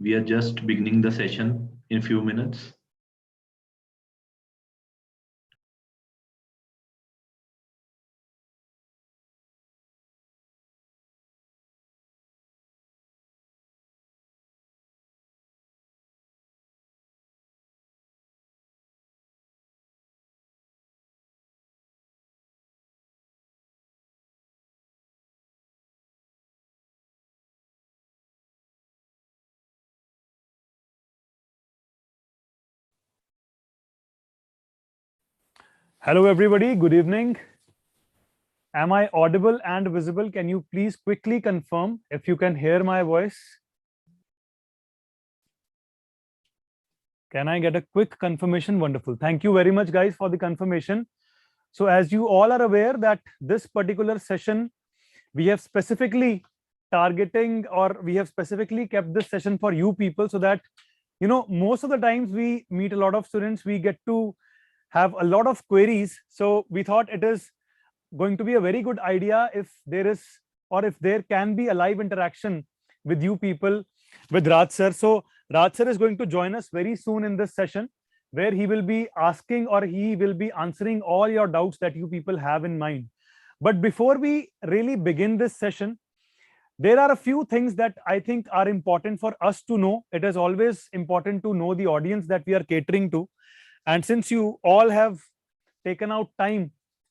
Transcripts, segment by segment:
We are just beginning the session in a few minutes. Hello, everybody. Good evening. Am I audible and visible? Can you please quickly confirm if you can hear my voice? Can I get a quick confirmation? Wonderful. Thank you very much, guys, for the confirmation. So as you all are aware that this particular session, we have specifically targeting, or we have specifically kept this session for you people, so that, you know, most of the times we meet a lot of students, we get to have a lot of queries. So we thought it is going to be a very good idea if there is, or if there can be, a live interaction with you people, with Raj sir. So Raj sir is going to join us very soon in this session, where he will be asking, or he will be answering all your doubts that you people have in mind. But before we really begin this session, there are a few things that I think are important for us to know. It is always important to know the audience that we are catering to. And since you all have taken out time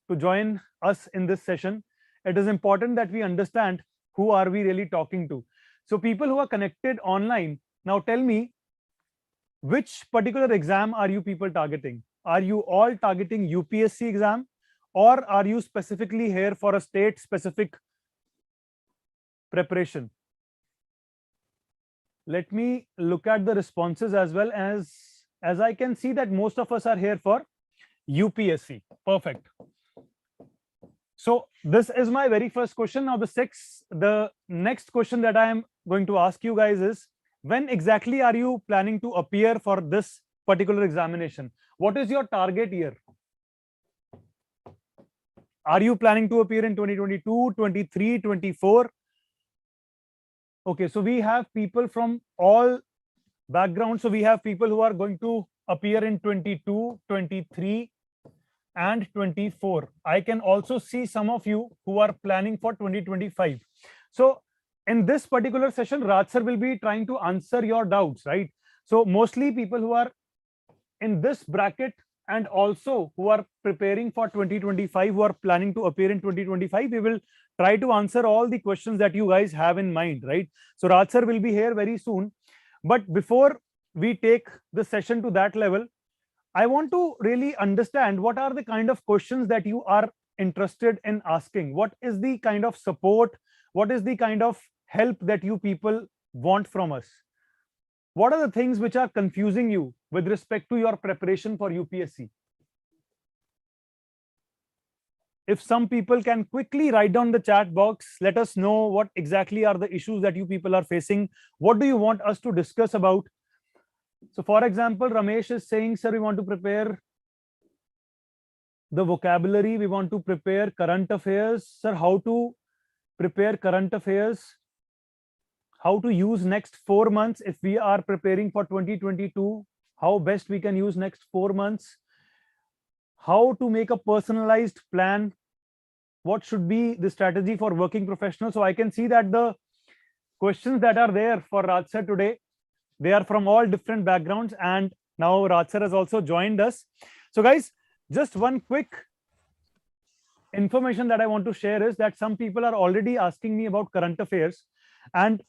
to join us in this session, it is important that we understand who are we really talking to. So people who are connected online, now tell me, which particular exam are you people targeting? Are you all targeting UPSC exam, or are you specifically here for a state specific preparation? Let me look at the responses as well. As I can see that most of us are here for UPSC. Perfect. So this is my very first question. Now the next question that I am going to ask you guys is, when exactly are you planning to appear for this particular examination? What is your target year? Are you planning to appear in 2022, 23, 24? Okay, so we have people from all backgrounds. So we have people who are going to appear in 22, 23, and 24. I can also see some of you who are planning for 2025. So in this particular session, Raj sir will be trying to answer your doubts, right? So mostly people who are in this bracket, and also who are preparing for 2025, who are planning to appear in 2025, we will try to answer all the questions that you guys have in mind, right? So Raj sir will be here very soon. But before we take the session to that level, I want to really understand what are the kind of questions that you are interested in asking. What is the kind of support? What is the kind of help that you people want from us? What are the things which are confusing you with respect to your preparation for UPSC? If some people can quickly write down the chat box, let us know what exactly are the issues that you people are facing. What do you want us to discuss about? So for example, Ramesh is saying, sir, we want to prepare the vocabulary, we want to prepare current affairs. Sir, how to prepare current affairs? How to use next 4 months if we are preparing for 2022? How best we can use next 4 months? How to make a personalized plan? What should be the strategy for working professionals? So I can see that the questions that are there for Raj sir today, they are from all different backgrounds, and now Raj sir has also joined us. So guys, just one quick information that I want to share is that some people are already asking me about current affairs, and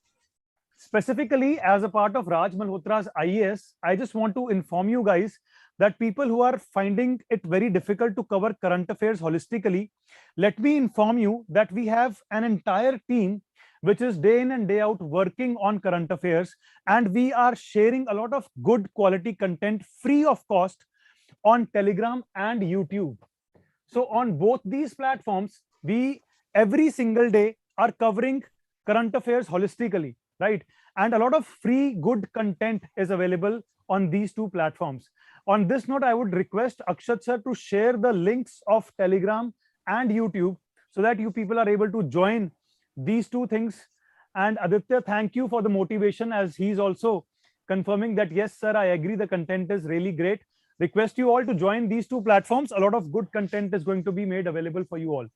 specifically as a part of Raj Malhotra's IAS, I just want to inform you guys that people who are finding it very difficult to cover current affairs holistically, let me inform you that we have an entire team which is day in and day out working on current affairs, and we are sharing a lot of good quality content free of cost on Telegram and YouTube. So on both these platforms, we every single day are covering current affairs holistically, right? And a lot of free good content is available on these two platforms. On this note, I would request Akshat sir to share the links of Telegram and YouTube so that you people are able to join these two things. And Aditya, thank you for the motivation, as he's also confirming that yes sir, I agree, the content is really great. Request you all to join these two platforms. A lot of good content is going to be made available for you all.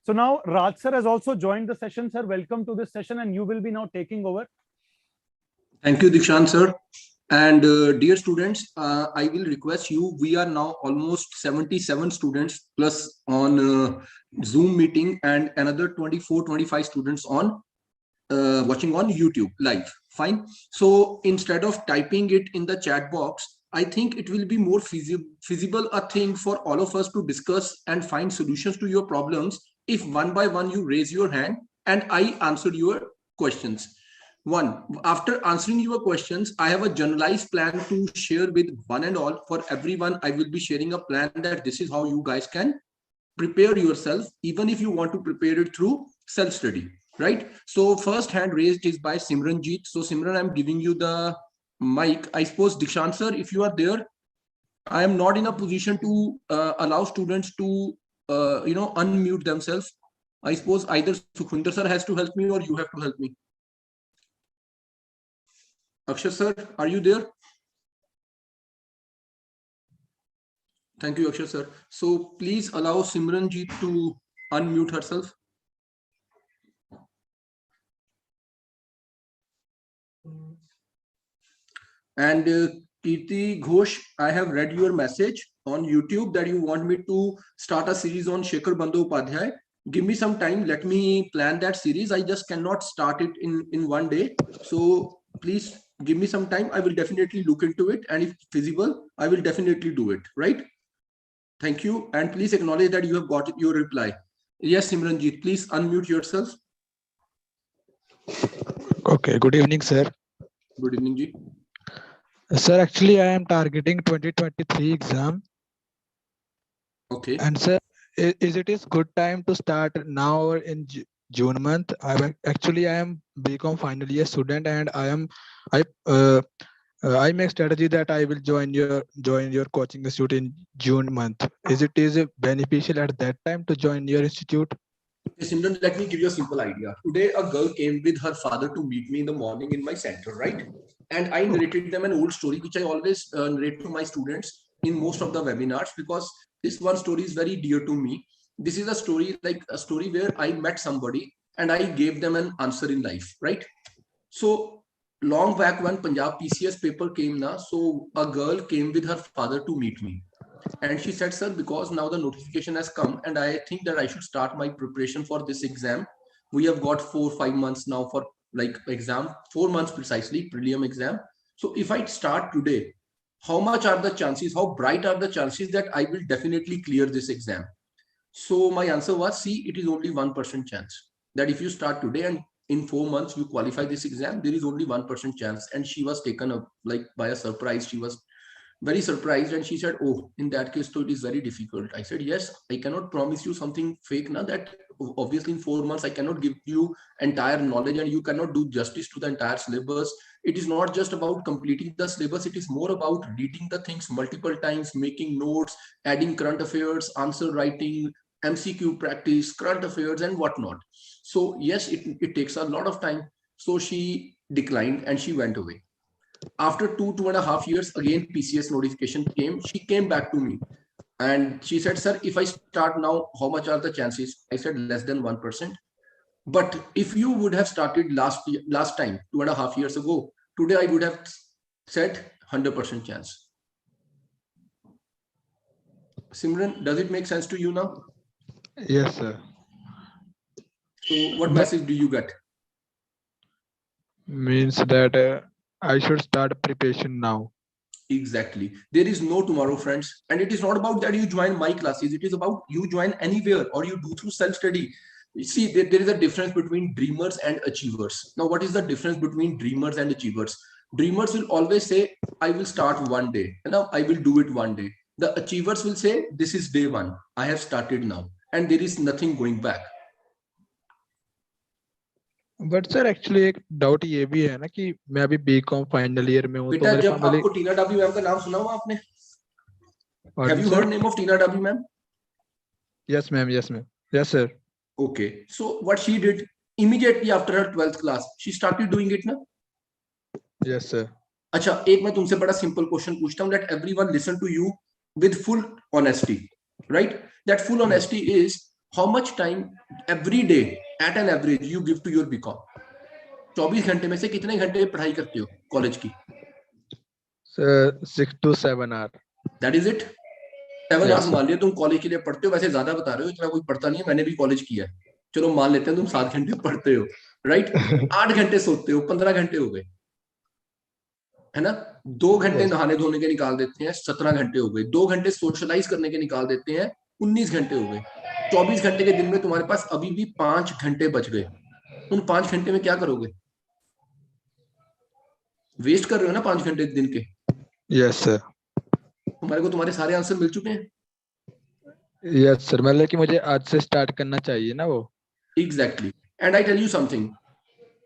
So now Raj sir has also joined the session. Sir, welcome to this session, and you will be now taking over. Thank you, Dikshant sir. And dear students, I will request you, we are now almost 77 students plus on Zoom meeting, and another 24-25 students on watching on YouTube live. Fine. So instead of typing it in the chat box, I think it will be more feasible a thing for all of us to discuss and find solutions to your problems if one by one you raise your hand and I answer your questions. One, after answering your questions, I have a generalized plan to share with one and all. For everyone, I will be sharing a plan that this is how you guys can prepare yourself, even if you want to prepare it through self-study, right? So first hand raised is by Simranjeet. So Simran, I'm giving you the mic. I suppose Dikshant sir, if you are there, I am not in a position to allow students to, unmute themselves. I suppose either Sukhwinder sir has to help me or you have to help me. Akshay sir, are you there? Thank you, Akshay sir. So please allow Simranjeet to unmute herself. And Kirti Ghosh, I have read your message on YouTube that you want me to start a series on Shekhar Bandyopadhyay. Give me some time. Let me plan that series. I just cannot start it in one day. So please give me some time. I will definitely look into it. And if feasible, I will definitely do it. Right? Thank you. And please acknowledge that you have got your reply. Yes, Simranjeet, please unmute yourself. Okay, good evening, sir. Good evening, Ji. Sir, actually, I am targeting 2023 exam. Okay. And sir, is it is good time to start now or in June month? I am BCom final year student, and I make strategy that I will join your coaching institute in June month. Is it beneficial at that time to join your institute? Simran, let me give you a simple idea. Today, a girl came with her father to meet me in the morning in my center, right? And I narrated them an old story, which I always narrate to my students in most of the webinars, because this one story is very dear to me. This is a story where I met somebody and I gave them an answer in life, right? So long back when Punjab PCS paper came now, so a girl came with her father to meet me. And she said, sir, because now the notification has come and I think that I should start my preparation for this exam. We have got 4-5 months now for like exam, 4 months precisely, prelim exam. So if I start today, how much are the chances, how bright are the chances that I will definitely clear this exam? So my answer was, see, it is only 1% chance that if you start today and in 4 months you qualify this exam, there is only 1% chance. And she was taken up like by a surprise. She was very surprised and she said, oh, in that case, so it is very difficult. I said, yes, I cannot promise you something fake now, that obviously in 4 months I cannot give you entire knowledge and you cannot do justice to the entire syllabus. It is not just about completing the syllabus, it is more about reading the things multiple times, making notes, adding current affairs, answer writing, MCQ practice, current affairs and whatnot. So yes, it takes a lot of time. So she declined and she went away. After 2.5 years, again PCS notification came. She came back to me and she said, sir, if I start now, how much are the chances? I said less than 1%. But if you would have started last time, 2.5 years ago, today I would have said 100% chance. Simran, does it make sense to you now? Yes, sir. So what message do you get? Means that I should start preparation now. Exactly. There is no tomorrow, friends. And it is not about that you join my classes. It is about you join anywhere or you do through self-study. You see, there is a difference between dreamers and achievers. Now, what is the difference between dreamers and achievers? Dreamers will always say, I will start one day. And now I will do it one day. The achievers will say, this is day one. I have started now. And there is nothing going back. But sir, actually एक doubt ये भी है ना कि मैं अभी BCom final year में हूँ तो बेटा मेरे जब आपको टीना डब्ल्यू मैम का नाम सुना हुआ आपने? Have you heard name of Tina W ma'am? Yes ma'am, yes ma'am. Yes sir. Okay, so what she did immediately after her 12th class, she started doing it now. Yes sir. अच्छा, एक मैं तुमसे बड़ा simple question पूछता हूँ, that everyone listen to you with full honesty, right? That full honesty is how much time every day at an average you give to your BCom? 24 घंटे में से कितने घंटे पढ़ाई करते हो कॉलेज की? 6 to 7 hours. That is it? 7 Yes, hours sir. मान लिया तुम कॉलेज के लिए पढ़ते हो, वैसे ज्यादा बता रहे हो, इतना कोई पढ़ता नहीं है, मैंने भी कॉलेज किया है, चलो मान लेते हैं तुम 7 घंटे पढ़ते हो, राइट? 8 घंटे सोते हो, 15 घंटे हो गए, है ना? 2 घंटे Yes. नहाने धोने के निकाल देते हैं, 17 घंटे हो गए। 2 घंटे सोशलाइज करने के निकाल देते हैं, 19 घंटे हो गए। 24 घंटे के दिन में तुम्हारे पास अभी भी 5 घंटे बच गए। उन 5 घंटे में क्या करोगे? वेस्ट कर रहे हो ना 5 घंटे दिन के। Yes, sir. तुम्हारे को तुम्हारे सारे आंसर मिल चुके हैं? Yes, sir. मतलब कि मुझे आज से स्टार्ट करना चाहिए ना वो। Exactly. And I tell you something,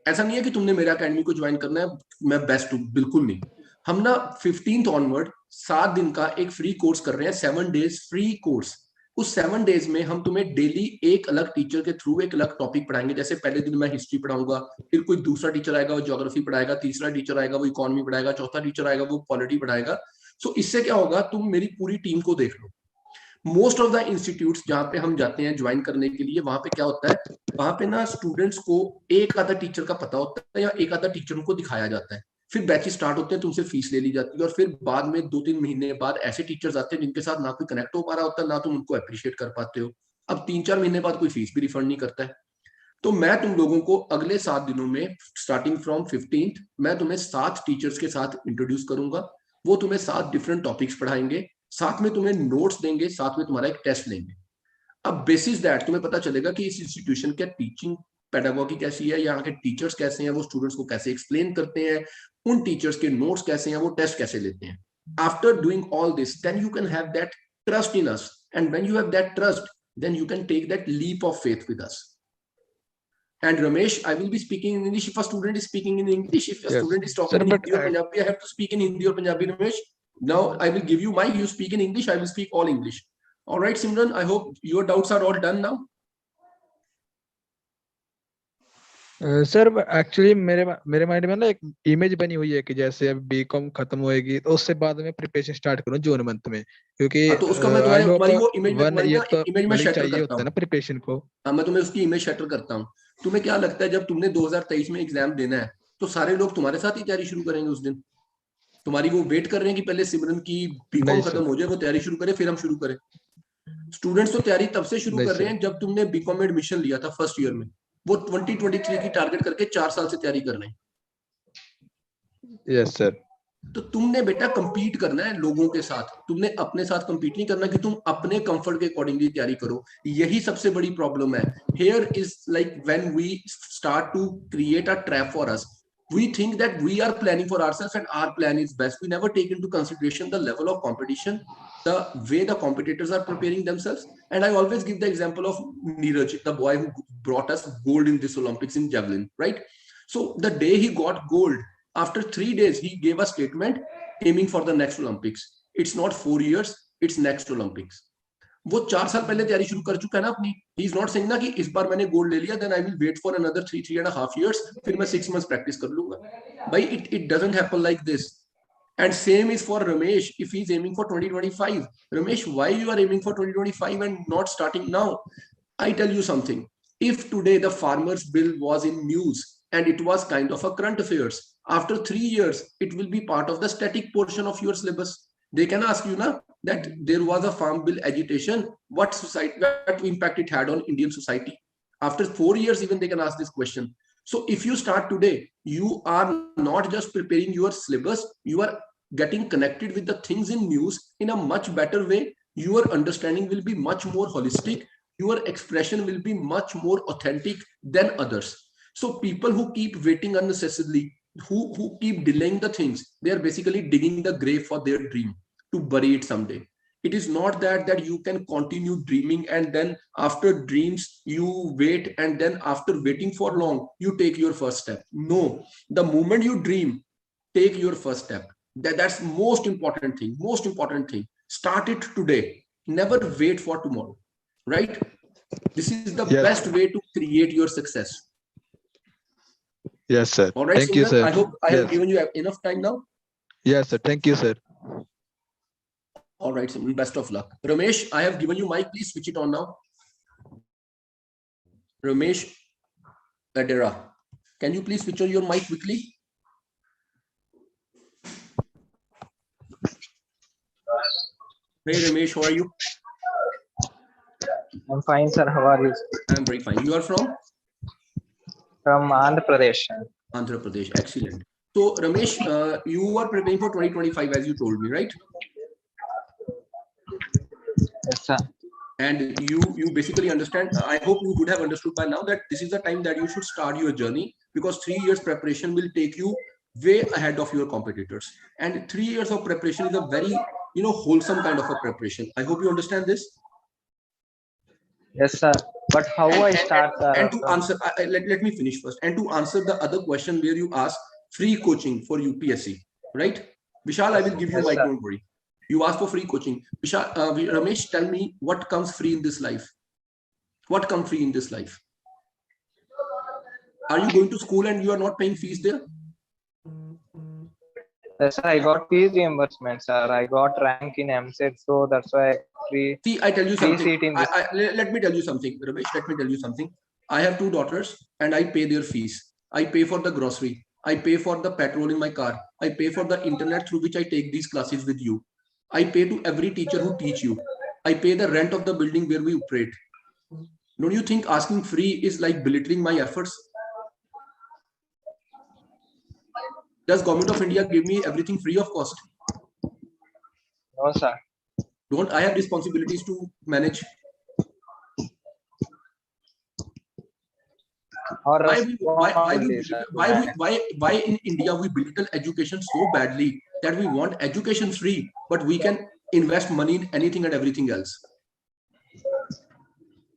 ऐसा नहीं है कि तुमने मेरा अकेडमी को ज्वाइन करना है, मैं बेस्ट हूँ, बिल्कुल नहीं। हम ना 15th ऑनवर्ड 7 दिन का एक फ्री कोर्स कर रहे हैं, 7 डेज फ्री कोर्स। उस 7 डेज में हम तुम्हें डेली एक अलग टीचर के थ्रू एक अलग टॉपिक पढ़ाएंगे। जैसे पहले दिन मैं हिस्ट्री पढ़ाऊंगा, फिर कोई दूसरा टीचर आएगा वो ज्योग्राफी पढ़ाएगा, तीसरा टीचर आएगा वो इकोनॉमी पढ़ाएगा, चौथा टीचर आएगा वो पॉलिटी पढ़ाएगा। सो इससे क्या होगा, तुम मेरी पूरी टीम को देख लो। मोस्ट ऑफ द इंस्टीट्यूट्स जहाँ पे हम जाते हैं ज्वाइन करने के लिए, वहां पे क्या होता है, वहां पे ना स्टूडेंट्स को एक आधा टीचर का पता होता है या एक आधा टीचर उनको दिखाया जाता है, फिर बैचेस स्टार्ट होते हैं, तुमसे फीस ले ली जाती है, और फिर बाद में 2-3 महीने बाद ऐसे टीचर्स आते हैं जिनके साथ ना कोई कनेक्ट हो पा रहा होता है, ना तुम उनको अप्रिशिएट कर पाते हो। अब 3-4 महीने बाद कोई फीस भी रिफंड नहीं करता है। तो मैं तुम लोगों को अगले 7 दिनों में स्टार्टिंग फ्रॉम 15th मैं तुम्हें 7 टीचर्स के साथ इंट्रोड्यूस करूंगा। वो तुम्हें 7 डिफरेंट टॉपिक्स पढ़ाएंगे, साथ में तुम्हें नोट्स देंगे, साथ में तुम्हारा एक टेस्ट लेंगे। अब बेसिस दैट तुम्हें पता चलेगा कि इस इंस्टीट्यूशन के टीचिंग पेडागोगी कैसी है, यहाँ के टीचर्स कैसे हैं, वो स्टूडेंट्स को कैसे एक्सप्लेन करते हैं, उन टीचर्स के नोट्स कैसे हैं, वो टेस्ट कैसे लेते हैं। After doing all this, then you can have that trust in us, and when you have that trust, then you can take that leap of faith with us. And Ramesh, I will be speaking in English if a student is speaking in English. If a Yes. student is talking Sir, in but Hindi or Punjabi, I have to speak in Hindi or Punjabi, Ramesh. Now I will give you my, you speak in English, I will speak all English. All right, Simran, I hope your doubts are all done now. Sir actually मेरे mind में ना एक image बनी हुई है कि जैसे अब बीकॉम खत्म होएगी तो उससे बाद में प्रिपरेशन स्टार्ट करूं जून मंथ में, क्योंकि हाँ, तो उसका मैं आई होप तुम्हारी वो इमेज में 1 तुम्हारी ईयर ना तो इमेज में मतलब शटर चाहिए करता होता है ना हूँ। प्रिपरेशन को। हाँ, मैं तुम्हें उसकी इमेज शटर करता हूँ। तुम्हें क्या लगता है जब तुमने 2023 में एग्जाम देना है तो सारे लोग तुम्हारे साथ ही तैयारी शुरू करेंगे उस दिन? तुम्हारी वो वेट कर रहे हैं कि पहले सिमरन की बीकॉम नहीं खत्म सर, हो जाए, वो तैयारी शुरू करे, फिर हम शुरू करें? स्टूडेंट्स तो तैयारी तब से शुरू नहीं कर रहे सर। हैं जब तुमने बीकॉम में एडमिशन लिया था फर्स्ट ईयर में। वो 2023 की टारगेट करके 4 साल से तैयारी कर रहे हैं। Yes sir. तो तुमने बेटा कंपीट करना है लोगों के साथ, तुमने अपने साथ कंपीट नहीं करना कि तुम अपने कंफर्ट के अकॉर्डिंगली तैयारी करो। यही सबसे बड़ी प्रॉब्लम है। Here is like when we start to create a trap for us, we think that we are planning for ourselves and our plan is best. We never take into consideration the level of competition, the way the competitors are preparing themselves. And I always give the example of Neeraj, the boy who brought us gold in this Olympics in javelin, right? So the day he got gold, after 3 days he gave a statement aiming for the next Olympics. It's not 4 years, it's next Olympics. वो 4 साल पहले तैयारी शुरू कर चुका है ना अपनी। ही इज नॉट सेइंग ना कि इस बार मैंने गोल्ड ले लिया, then I will wait for another 3.5 years, फिर मैं 6 months प्रैक्टिस कर लूंगा। भाई it doesn't happen like this. And same is for Ramesh if he's aiming for 2025. Ramesh, why you are aiming for 2025 and not starting now? I tell you something. If today the farmers bill was in news and it was kind of a current affairs, after 3 years it will be part of the static portion of your syllabus. They can ask you now that there was a farm bill agitation, what impact it had on Indian society. After 4 years even they can ask this question. So if you start today, you are not just preparing your syllabus, you are getting connected with the things in news in a much better way. Your understanding will be much more holistic, your expression will be much more authentic than others. So people who keep waiting unnecessarily, who keep delaying the things, they are basically digging the grave for their dream to bury it someday. It is not that you can continue dreaming and then after dreams you wait and then after waiting for long you take your first step. No, the moment you dream, take your first step. That's most important thing. Start it today, never wait for tomorrow, right? This is the Yes. best way to create your success. Yes sir. All right, Thank you Simran, sir. I hope I have Yes. given you enough time now. Yes, sir. Thank you, sir. All right, Simran, best of luck. Ramesh, I have given you mic. Please switch it on now. Ramesh Adera, can you please switch on your mic quickly? Hey Ramesh, how are you? I'm fine, sir. How are you? I'm very fine. You are from? From Andhra Pradesh. Andhra Pradesh. Excellent. So Ramesh, you are preparing for 2025 as you told me, right? Yes, sir. And you basically understand. I hope you would have understood by now that this is the time that you should start your journey, because 3 years preparation will take you way ahead of your competitors. And 3 years of preparation is a very wholesome kind of a preparation. I hope you understand this. Yes, sir. But how I start, sir? And to answer, let me finish first. And to answer the other question where you ask free coaching for UPSC, right? Vishal, I will give you Yes, mic, sir. don't worry. You asked for free coaching. Vishal, Ramesh, tell me what comes free in this life? What comes free in this life? Are you going to school and you are not paying fees there? Yes, sir. I got fees reimbursement, sir. I got rank in MCET, so that's why free. See, I tell you Free something. seat in this. Let me tell you something, Ramesh. Let me tell you something. I have 2 daughters and I pay their fees. I pay for the grocery. I pay for the petrol in my car. I pay for the internet through which I take these classes with you. I pay to every teacher who teach you. I pay the rent of the building where we operate. Don't you think asking free is like belittling my efforts? Does Government of India give me everything free of cost? No, sir. Don't I have responsibilities to manage? Or Why responsibility, sir, to manage. why in India we belittle education so badly that we want education free, but we can invest money in anything and everything else?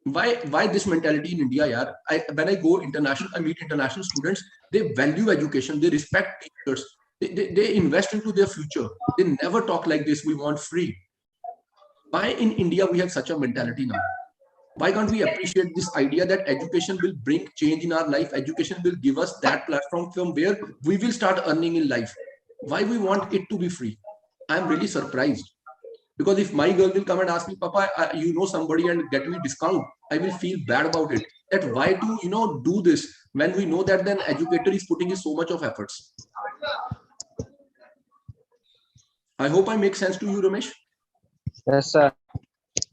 Why this mentality in India, yaar? When I go international, I meet international students. They value education. They respect teachers. They invest into their future. They never talk like this. We want free. Why in India we have such a mentality now? Why can't we appreciate this idea that education will bring change in our life? Education will give us that platform from where we will start earning in life. Why we want it to be free? I'm really surprised. Because if my girl will come and ask me, Papa, you know somebody and get me discount, I will feel bad about it. That why to do this when we know that then educator is putting in so much of efforts. I hope I make sense to you, Ramesh. Yes, sir.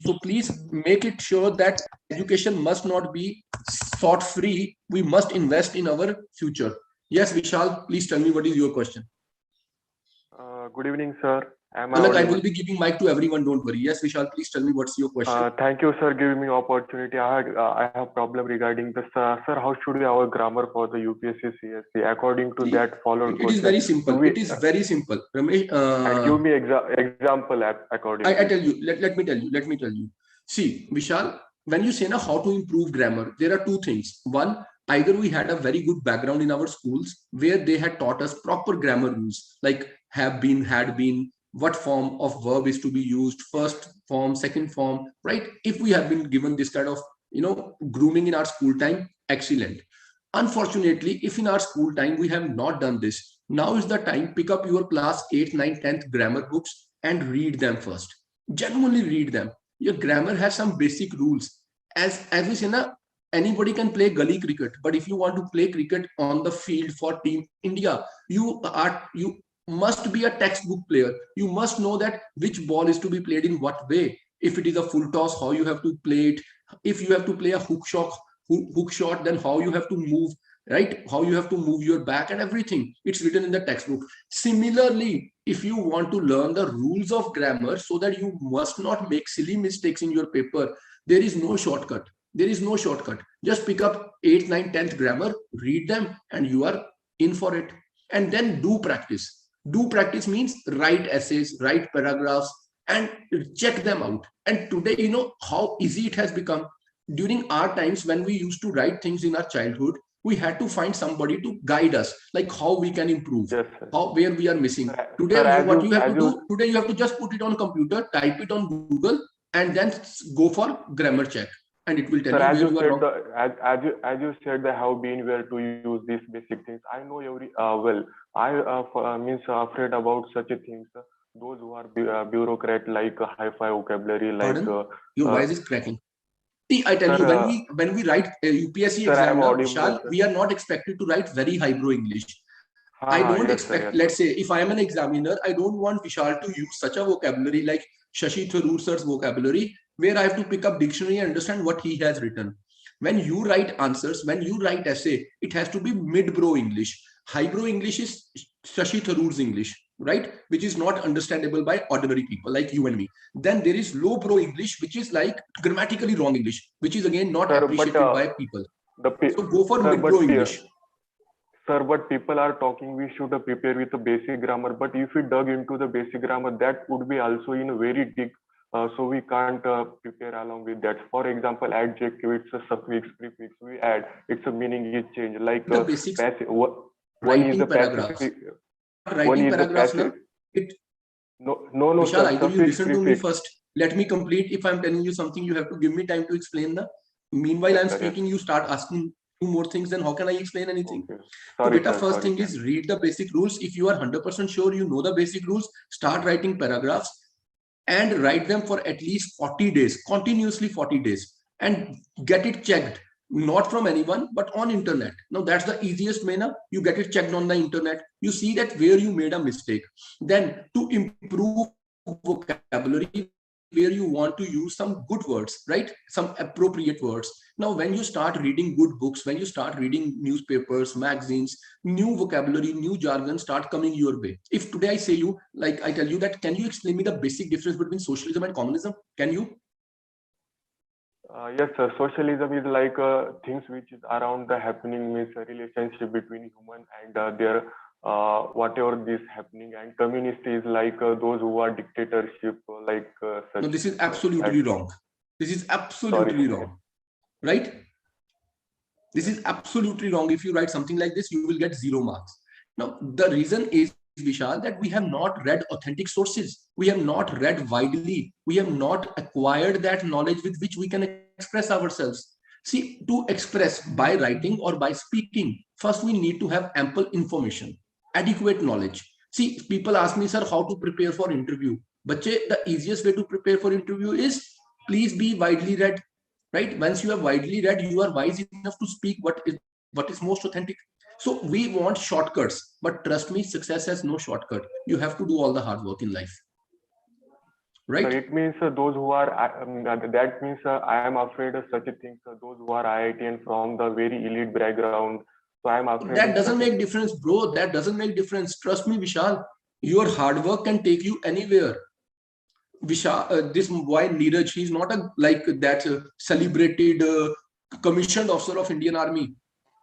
So please make it sure that education must not be sought free. We must invest in our future. Yes, Vishal, please tell me what is your question. Good evening, sir. I will be giving mic to everyone. Don't worry. Yes, Vishal, please tell me what's your question. Thank you, sir, giving me opportunity. I have problem regarding this. Sir, how should we our grammar for the UPSC CSC according to that followed? It is very simple. It is very simple. Ramesh, and give me example according. I tell you. Let me tell you. See, Vishal, when you say now how to improve grammar, there are 2 things. One, either we had a very good background in our schools where they had taught us proper grammar rules like have been, had been, what form of verb is to be used, first form, second form, right? If we have been given this kind of grooming in our school time, excellent. Unfortunately, if in our school time we have not done this, now is the time. Pick up your class 8th, 9th, 10th grammar books and read them first. Genuinely read them. Your grammar has some basic rules. As we say na, anybody can play gully cricket, but if you want to play cricket on the field for Team India, you must be a textbook player. You must know that which ball is to be played in what way. If it is a full toss, how you have to play it. If you have to play a hook shot, then how you have to move, right? How you have to move your back and everything. It's written in the textbook. Similarly, if you want to learn the rules of grammar so that you must not make silly mistakes in your paper, there is no shortcut. There is no shortcut. Just pick up 8th, 9th, 10th grammar, read them, and you are in for it. And then do practice. Do practice means write essays, write paragraphs, and check them out. And today, you know how easy it has become. During our times when we used to write things in our childhood, we had to find somebody to guide us, like how we can improve, yes, where we are missing. Today, what you have to do, today you have to just put it on computer, type it on Google, and then go for grammar check. And it will tell you where you are wrong. As you said that how been where to use these basic things. I know well means afraid about such a things. Those who are bureaucrat like hi-fi vocabulary, like Pardon? Your voice is cracking. See, I tell sir, you, when we write UPSC sir, I am exam, now, audible, Vishal, sir. we are not expected to write very highbrow English. I don't yes, expect, sir, yes, let's say, if I am an examiner, I don't want Vishal to use such a vocabulary like Shashi Tharoor sir's vocabulary, where I have to pick up dictionary and understand what he has written. When you write answers, when you write essay, it has to be mid-brow English. Highbrow English is Shashi Tharoor's English, right? Which is not understandable by ordinary people like you and me. Then there is low-brow English, which is like grammatically wrong English, which is again not sir, appreciated by people. So go for sir, mid-brow English. Sir, but people are talking we should prepare with the basic grammar, but if we dug into the basic grammar, that would be also in a very deep, so we can't prepare along with that. For example, adjective, it's a suffix, prefix, we add, its a meaning is changed. Like the basics, one is the passive, writing paragraphs. No, Vishal, sir, either you suffix, listen to me first. Let me complete. If I'm telling you something, you have to give me time to explain. Meanwhile, I'm speaking, you start asking two more things, then how can I explain anything? Okay. So beta, first thing is read the basic rules. If you are 100% sure you know the basic rules, start writing paragraphs and write them for at least 40 days, continuously 40 days, and get it checked, not from anyone, but on internet. Now that's the easiest way. Now you get it checked on the internet. You see that where you made a mistake. Then to improve vocabulary, where you want to use some good words, right? Some appropriate words. Now, when you start reading good books, when you start reading newspapers, magazines, new vocabulary, new jargon start coming your way. If today I say you, like I tell you that, can you explain me the basic difference between socialism and communism? Can you? Yes, sir. Socialism is like things which is around the happening, means a relationship between human and their whatever this happening, and communist is like those who are dictatorship, like such. No, this is absolutely wrong. This is absolutely wrong, right? This is absolutely wrong. If you write something like this, you will get 0 marks. Now, the reason is, Vishal, that we have not read authentic sources. We have not read widely. We have not acquired that knowledge with which we can express ourselves. See, to express by writing or by speaking, first we need to have ample information, adequate knowledge. See, people ask me, sir, how to prepare for interview? But the easiest way to prepare for interview is, please be widely read, right? Once you are widely read, you are wise enough to speak what is most authentic. So we want shortcuts, but trust me, success has no shortcut. You have to do all the hard work in life. Right? So it means those who are, that means I am afraid of such a thing. So those who are IITian from the very elite background, so I am afraid. That doesn't make difference, bro. That doesn't make difference. Trust me, Vishal. Your hard work can take you anywhere. Vishal, this boy Neeraj, he's not like that celebrated commissioned officer of Indian Army.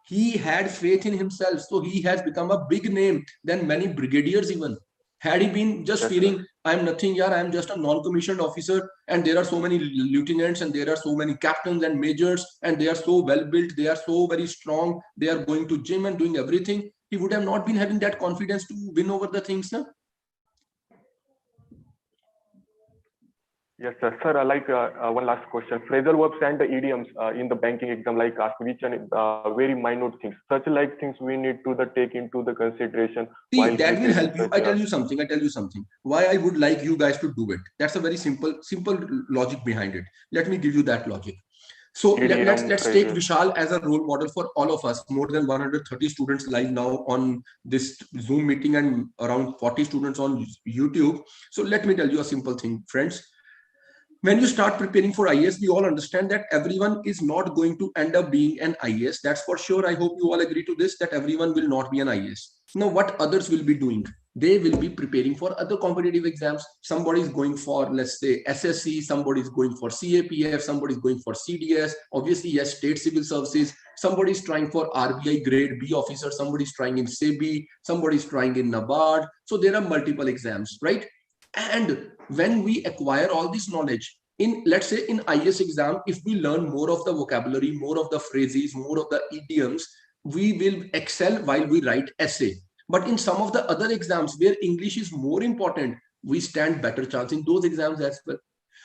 He had faith in himself, so he has become a big name than many brigadiers even. Had he been just feeling, I'm nothing, yaar, I'm just a non-commissioned officer, and there are so many lieutenants, and there are so many captains and majors, and they are so well built, they are so very strong, they are going to gym and doing everything, he would have not been having that confidence to win over the things, no? Yes, sir. Sir, like one last question. Phrasal verbs and the idioms in the banking exam, like ask which and very minute things. Such like things we need to take into the consideration. See, that will help you. I tell you something. Why I would like you guys to do it. That's a very simple logic behind it. Let me give you that logic. So let's take Vishal as a role model for all of us. More than 130 students live now on this Zoom meeting and around 40 students on YouTube. So let me tell you a simple thing, friends. When you start preparing for IAS, we all understand that everyone is not going to end up being an IAS. That's for sure. I hope you all agree to this, that everyone will not be an IAS. Now, what others will be doing? They will be preparing for other competitive exams. Somebody is going for, let's say, SSC. Somebody is going for CAPF. Somebody is going for CDS. Obviously, yes, state civil services. Somebody is trying for RBI grade B officer. Somebody is trying in SEBI. Somebody is trying in NABARD. So there are multiple exams, right? And when we acquire all this knowledge in, let's say in IAS exam, if we learn more of the vocabulary, more of the phrases, more of the idioms, we will excel while we write essay. But in some of the other exams where English is more important, we stand better chance in those exams as well.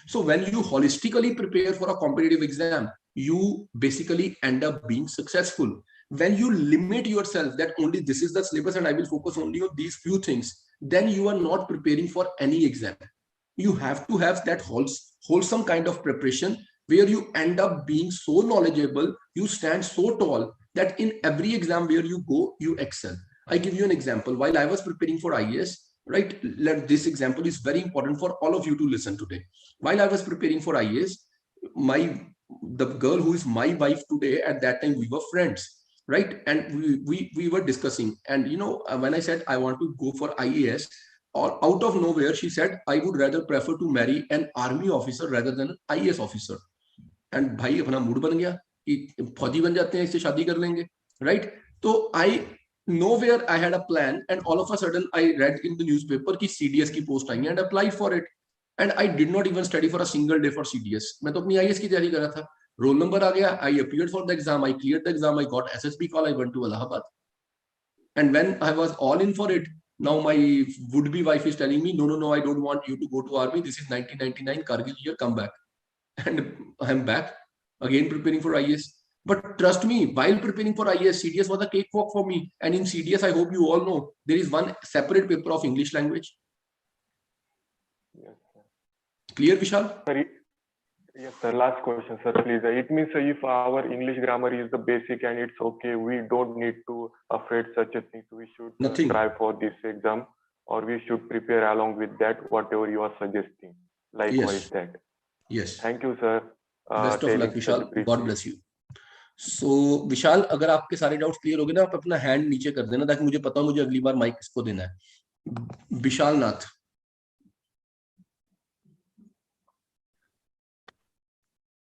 So when you holistically prepare for a competitive exam, you basically end up being successful. When you limit yourself that only this is the syllabus and I will focus only on these few things, then you are not preparing for any exam. You have to have that wholesome kind of preparation where you end up being so knowledgeable, you stand so tall that in every exam where you go, you excel. I give you an example. While I was preparing for IAS, right? This example is very important for all of you to listen today. While I was preparing for IAS, the girl who is my wife today, at that time we were friends, right? And we were discussing, and when I said I want to go for IAS, or out of nowhere she said I would rather prefer to marry an army officer rather than an IAS officer. And भाई अपना mood बन गया कि फौजी बन जाते हैं, इससे शादी कर लेंगे, right? तो I nowhere I had a plan, and all of a sudden I read in the newspaper कि CDS की post आई है and applied for it. And I did not even study for a single day for CDS. मैं तो अपनी IAS की तैयारी कर रहा था. Roll number आ गया. I appeared for the exam. I cleared the exam. I got SSB call. I went to Allahabad. And when I was all in for it, now my would-be wife is telling me, no, I don't want you to go to army. This is 1999 Kargil year. Come back. And I'm back again preparing for IAS. But trust me, while preparing for IAS, CDS was a cakewalk for me. And in CDS, I hope you all know, there is one separate paper of English language. Yes, sir. Clear, Vishal? Sir, yes, sir. Last question, sir, please. It means if our English grammar is the basic and it's okay, we don't need to afraid such a thing. We should Nothing. try for this exam, or we should prepare along with that, whatever you are suggesting. Likewise, Yes. that. Yes. Thank you, sir. Best of luck, telling such a Vishal. brief God bless you. So, विशाल, अगर आपके सारे doubts clear हो गए ना, आप अपना hand नीचे कर देना ताकि मुझे पता हो मुझे अगली बार माइक किसको देना है. विशाल नाथ.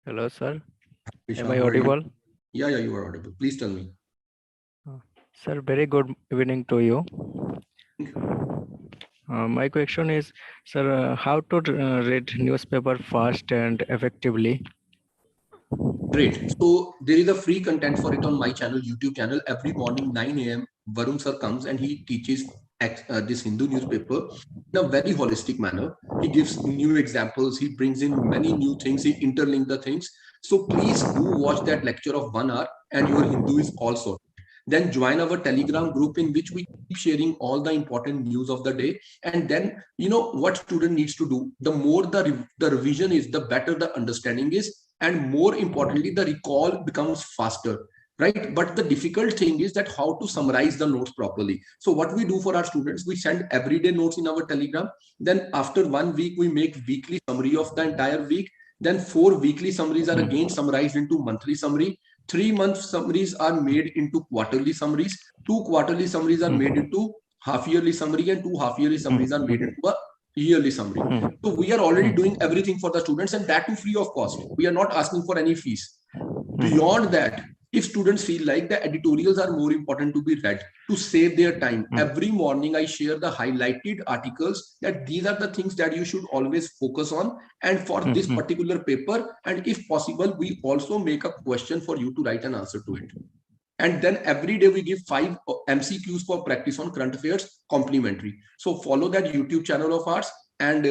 Hello, sir. Vishal, Am I how are you? audible? Yeah, you are audible. Please tell me. Sir, very good evening to you. My question is, sir, how to read newspaper fast and effectively? Great. So there is a free content for it on my channel, YouTube channel. Every morning 9 a.m. Varun sir comes and he teaches this Hindu newspaper in a very holistic manner. He gives new examples. He brings in many new things. He interlinks the things. So please do watch that lecture of 1 hour and your Hindu is also. Then join our Telegram group in which we keep sharing all the important news of the day. And then, what student needs to do. The more the revision is, the better the understanding is. And more importantly, the recall becomes faster, right? But the difficult thing is that how to summarize the notes properly. So what we do for our students, we send everyday notes in our Telegram. Then after 1 week, we make weekly summary of the entire week. Then 4 weekly summaries are again summarized into monthly summary. 3-month summaries are made into quarterly summaries. 2 quarterly summaries are made into half-yearly summary, and 2 half-yearly summaries are made into a yearly summary. So we are already doing everything for the students, and that too free of cost. We are not asking for any fees. Beyond that, if students feel like the editorials are more important to be read to save their time, every morning I share the highlighted articles that these are the things that you should always focus on, and for this particular paper, and if possible, we also make a question for you to write an answer to it. And then every day we give 5 MCQs for practice on current affairs complimentary. So follow that YouTube channel of ours and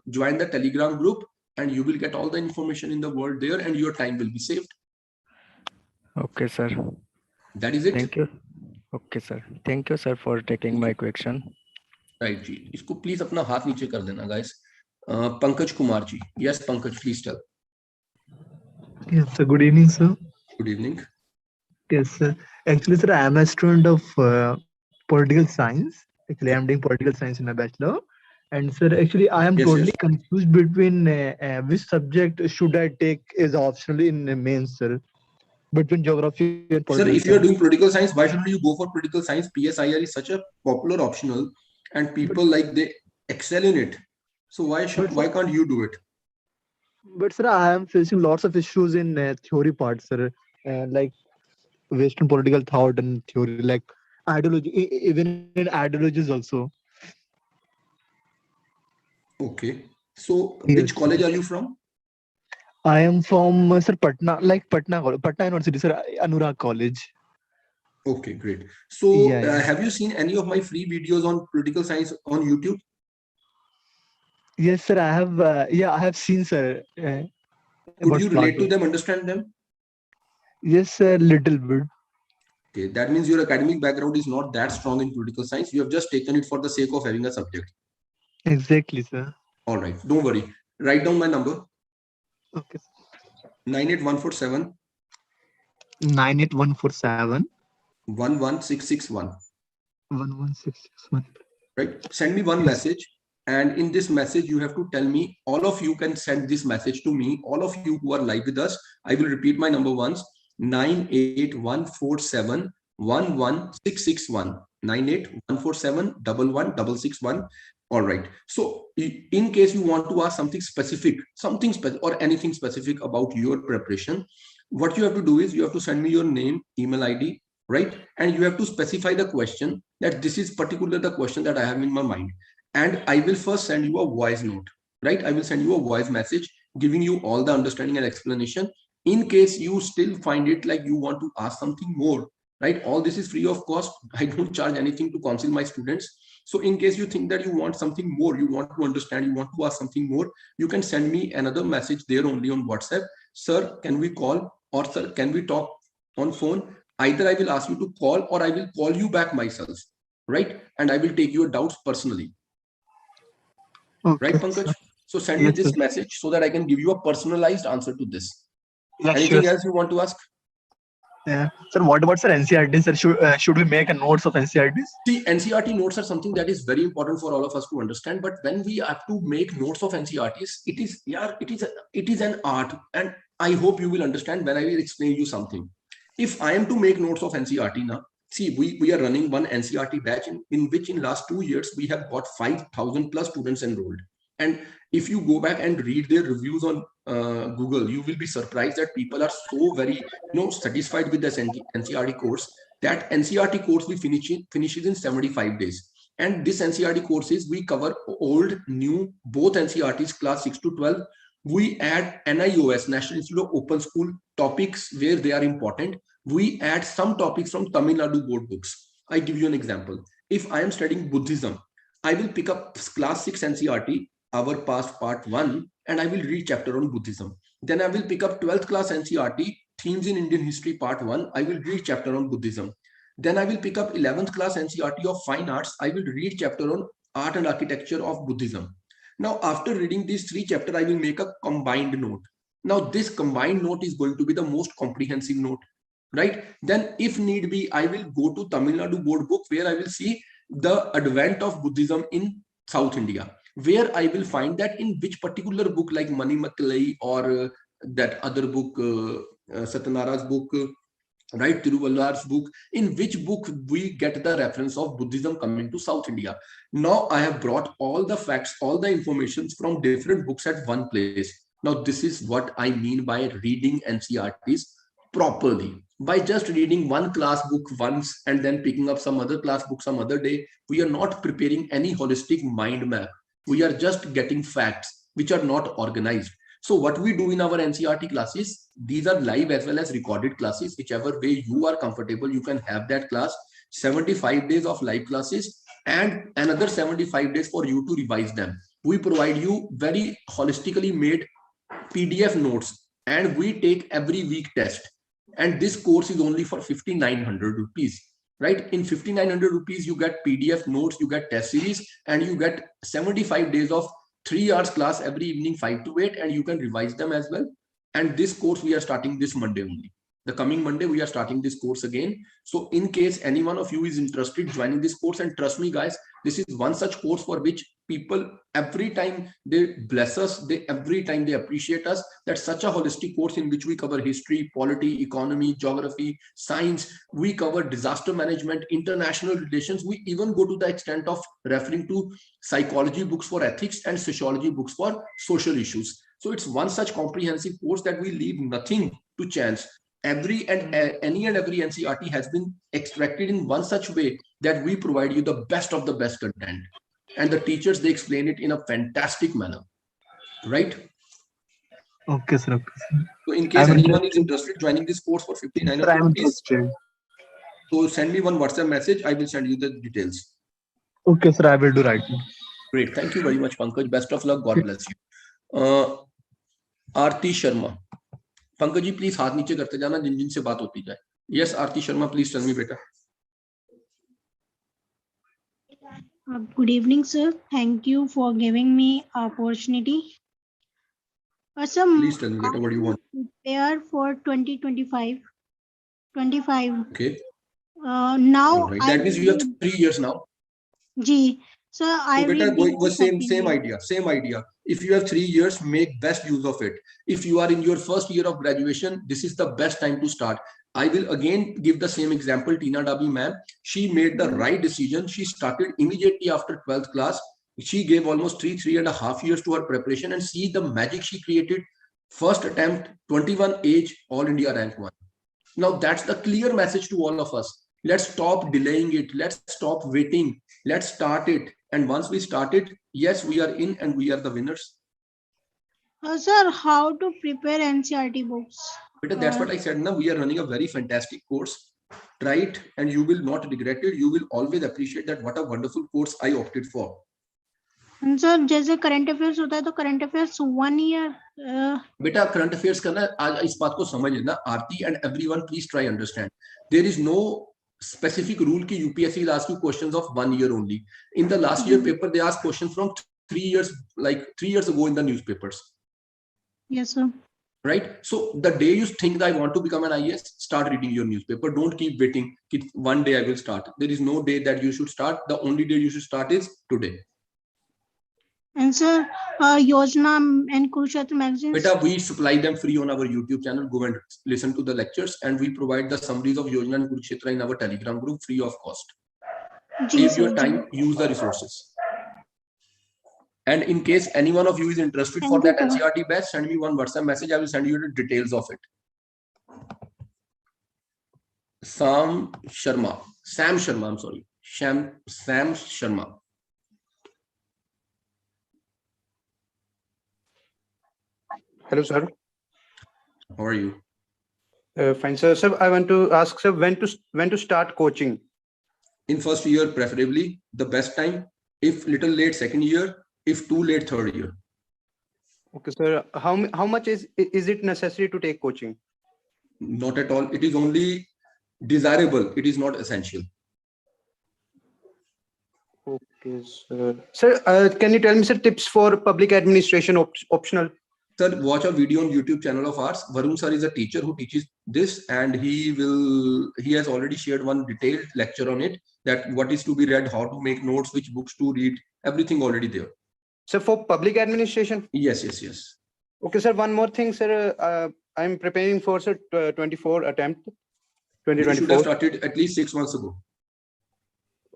join the Telegram group, and you will get all the information in the world there, and your time will be saved. Okay, sir. That is it. Thank you. Okay, sir. Thank you, sir, for taking my question. Right, जी. इसको please अपना हाथ नीचे कर देना, guys. Pankaj Kumar ji. Yes, Pankaj, please tell. Yes, sir. Good evening, sir. Good evening. Yes, sir. Actually, sir, I am a student of political science. Actually, I am doing political science in a bachelor. And sir, actually, I am totally confused between which subject should I take as optional in mains, sir. Between geography and political science. Sir, if you are doing political science, why shouldn't you go for political science? PSIR is such a popular optional, and people they excel in it. So why can't you do it? But sir, I am facing lots of issues in theory part, sir. Like Western political thought and theory, like ideology, even in ideologies also. Okay. So which college are you from? I am from sir Patna, like Patna University, sir, Anurag College. Okay, great. So have you seen any of my free videos on political science on YouTube? Yes, sir. I have. I have seen, sir. Could you relate to them, understand them? Yes, sir. Little bit. Okay, that means your academic background is not that strong in political science. You have just taken it for the sake of having a subject. Exactly, sir. All right, don't worry. Write down my number. Okay. 98147 98147 11661. 11661. Right. Send me one message. And in this message, you have to tell me, all of you can send this message to me. All of you who are live with us, I will repeat my number once. 98147 11661. 98147 11661. All right. So in case you want to ask something specific or anything specific about your preparation, what you have to do is you have to send me your name, email ID, right? And you have to specify the question, that this is particular the question that I have in my mind. And I will first send you a voice note, right? I will send you a voice message giving you all the understanding and explanation. In case you still find it like you want to ask something more, right? All this is free of cost. I don't charge anything to counsel my students. So in case you think that you want something more, you want to understand, you want to ask something more, you can send me another message there only on WhatsApp. Sir, can we call? Or sir, can we talk on phone? Either I will ask you to call or I will call you back myself, right? And I will take your doubts personally. Okay, right, Pankaj? sir. So send me Yes, this sir. message so that I can give you a personalized answer to this. Yeah, Anything sure. else you want to ask? Yeah. Sir, what about sir NCERT? Sir, should we make a notes of NCERTs? See, NCERT notes are something that is very important for all of us to understand. But when we have to make notes of NCERTs, it is an art, and I hope you will understand when I will explain you something. If I am to make notes of NCERT now, see, we are running one NCERT batch in which in last 2 years we have got 5,000 plus students enrolled. And if you go back and read their reviews on Google, you will be surprised that people are so very satisfied with this NCERT course, that NCERT course we finishes in 75 days. And this NCERT course is, we cover old, new, both NCERTs class 6 to 12. We add NIOS, National Institute of Open School, topics where they are important. We add some topics from Tamil Nadu board books. I give you an example. If I am studying Buddhism, I will pick up class 6 NCERT, our past part 1, and I will read chapter on Buddhism. Then I will pick up 12th class NCERT, themes in Indian history part 1. I will read chapter on Buddhism. Then I will pick up 11th class NCERT of fine arts. I will read chapter on art and architecture of Buddhism. Now, after reading these 3 chapters, I will make a combined note. Now, this combined note is going to be the most comprehensive note, right? Then if need be, I will go to Tamil Nadu board book, where I will see the advent of Buddhism in South India, where I will find that in which particular book, like Manimakkalai or that other book, Satyanara's book, right, Tiruvallar's book, in which book we get the reference of Buddhism coming to South India. Now I have brought all the facts, all the informations from different books at one place. Now this is what I mean by reading NCERTs properly. By just reading one class book once and then picking up some other class book some other day, we are not preparing any holistic mind map. We are just getting facts which are not organized. So what we do in our NCERT classes, these are live as well as recorded classes. Whichever way you are comfortable, you can have that class. 75 days of live classes and another 75 days for you to revise them. We provide you very holistically made PDF notes, and we take every week test. And this course is only for 5,900 rupees. Right? In 5,900 rupees, you get PDF notes, you get test series, and you get 75 days of 3 hours class every evening, 5 to 8, and you can revise them as well. And this course we are starting this Monday only. The coming Monday, we are starting this course again. So in case any one of you is interested joining this course, and trust me guys, this is one such course for which people, every time they bless us, every time they appreciate us, that such a holistic course in which we cover history, polity, economy, geography, science, we cover disaster management, international relations. We even go to the extent of referring to psychology books for ethics and sociology books for social issues. So it's one such comprehensive course that we leave nothing to chance. Any and every NCERT has been extracted in one such way that we provide you the best of the best content. And the teachers, they explain it in a fantastic manner, right? Okay, sir. Okay, sir. So in case anyone is interested joining this course for 5,900 rupees, so send me one WhatsApp message. I will send you the details. Okay, sir. I will do right now. Great. Thank you very much, Pankaj. Best of luck. God bless you. Aarti Sharma. Pankaj ji please हाथ नीचे करते जाना जिन जिन से बात होती जाए. Yes, Aarti Sharma, please tell me, beta. Good evening, sir. Thank you for giving me opportunity. Sir, Please tell me, beta, what do you want? Prepare for 2025. 25. Okay. Now All right. That means you have 3 years now. Ji. So I So beta, will go same idea. If you have 3 years, make best use of it. If you are in your first year of graduation, this is the best time to start. I will again give the same example. Tina Dabi ma'am, she made the right decision. She started immediately after 12th class. She gave almost 3.5 years to her preparation, and see the magic she created. First attempt, 21 age, All India rank 1. Now that's the clear message to all of us. Let's stop delaying it. Let's stop waiting. Let's start it. And once we start it, yes, we are in and we are the winners. Sir, how to prepare NCERT books? But that's what I said. Now we are running a very fantastic course. Try it and you will not regret it. You will always appreciate that what a wonderful course I opted for. And sir, जैसे current affairs होता है तो current affairs 1 year. बेटा current affairs करना आज इस बात को समझ लेना. Aarti and everyone, please try understand. There is no specific rule ki UPSC will ask you questions of 1 year only. In the last year paper, they asked questions from 3 years, like 3 years ago in the newspapers. Yes, sir. Right? So the day you think that I want to become an IAS, start reading your newspaper. Don't keep waiting. One day I will start. There is no day that you should start. The only day you should start is today. And sir, Yojana and Kurukshetra magazines. Beta, we supply them free on our YouTube channel. Go and listen to the lectures, and we provide the summaries of Yojana and Kurukshetra in our Telegram group free of cost. Save your time, use the resources. And in case any one of you is interested for that NCERT batch, send me one WhatsApp message. I will send you the details of it. Sam Sharma, I'm sorry. Sam Sharma. Hello, sir. How are you? Fine, sir. Sir, I want to ask, sir, when to start coaching? In first year, preferably the best time. If little late, second year. If too late, third year. Okay, sir. How much is it necessary to take coaching? Not at all. It is only desirable. It is not essential. Okay, sir. Sir, can you tell me, sir, tips for public administration optional? Sir, watch a video on YouTube channel of ours. Varun sir is a teacher who teaches this, and he has already shared one detailed lecture on it, that what is to be read, how to make notes, which books to read, everything already there. So for public administration? Yes. Okay, sir. One more thing, sir. I'm preparing for, sir, 24 attempt. 2024. You should have started at least 6 months ago.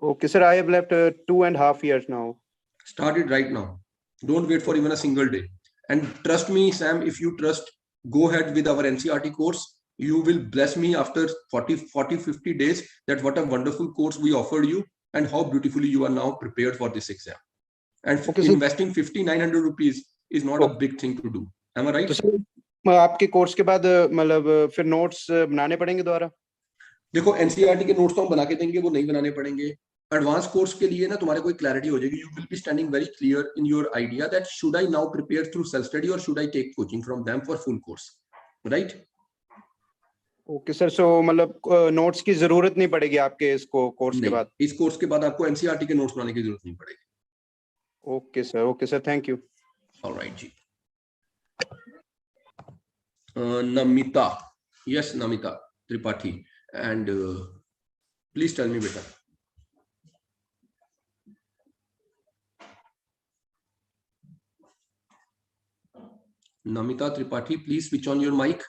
Okay, sir. I have left 2.5 years now. Start it right now. Don't wait for even a single day. And trust me, Sam, if you trust, go ahead with our NCERT course. You will bless me after 50 days that what a wonderful course we offered you and how beautifully you are now prepared for this exam. And okay, investing 5,900 rupees is not a big thing to do. Am I right? तो sir आपके course के बाद मतलब फिर notes बनाने पड़ेंगे दोबारा? देखो NCERT के नोट्स तो हम बना के देंगे, वो नहीं बनाने पड़ेंगे. एडवांस कोर्स के लिए ना तुम्हारे कोई क्लैरिटी हो जाएगी. You will be standing very clear in your idea that should I now prepare through self study or should I take coaching from them for full course, right? Okay sir. So मतलब notes की जरूरत नहीं पड़ेगी आपके इसको course के बाद? इस कोर्स के बाद आपको NCERT के नोट्स बनाने की जरूरत नहीं पड़ेगी. Okay sir, thank you. Alright जी. Namita, yes, Namita Tripathi, and please tell me, beta. Namita Tripathi, please switch on your mic,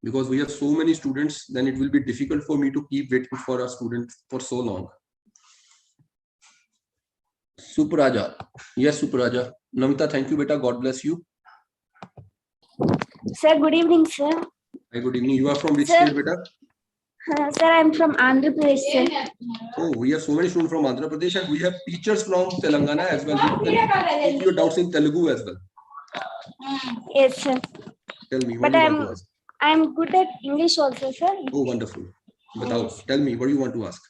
because we have so many students, then it will be difficult for me to keep waiting for a student for so long. Suparaja, yes, Suparaja. Namita, thank you, beta. God bless you. Sir, good evening, sir. Hi, good evening. You are from which state, beta? Sir, I am from Andhra Pradesh, sir. Oh, we have so many students from Andhra Pradesh, and we have teachers from Telangana as well. You can put your doubts in Telugu as well. Yes, sir. Tell me, what do you want to ask? I am good at English also, sir. Oh, wonderful. But tell me, what do you want to ask?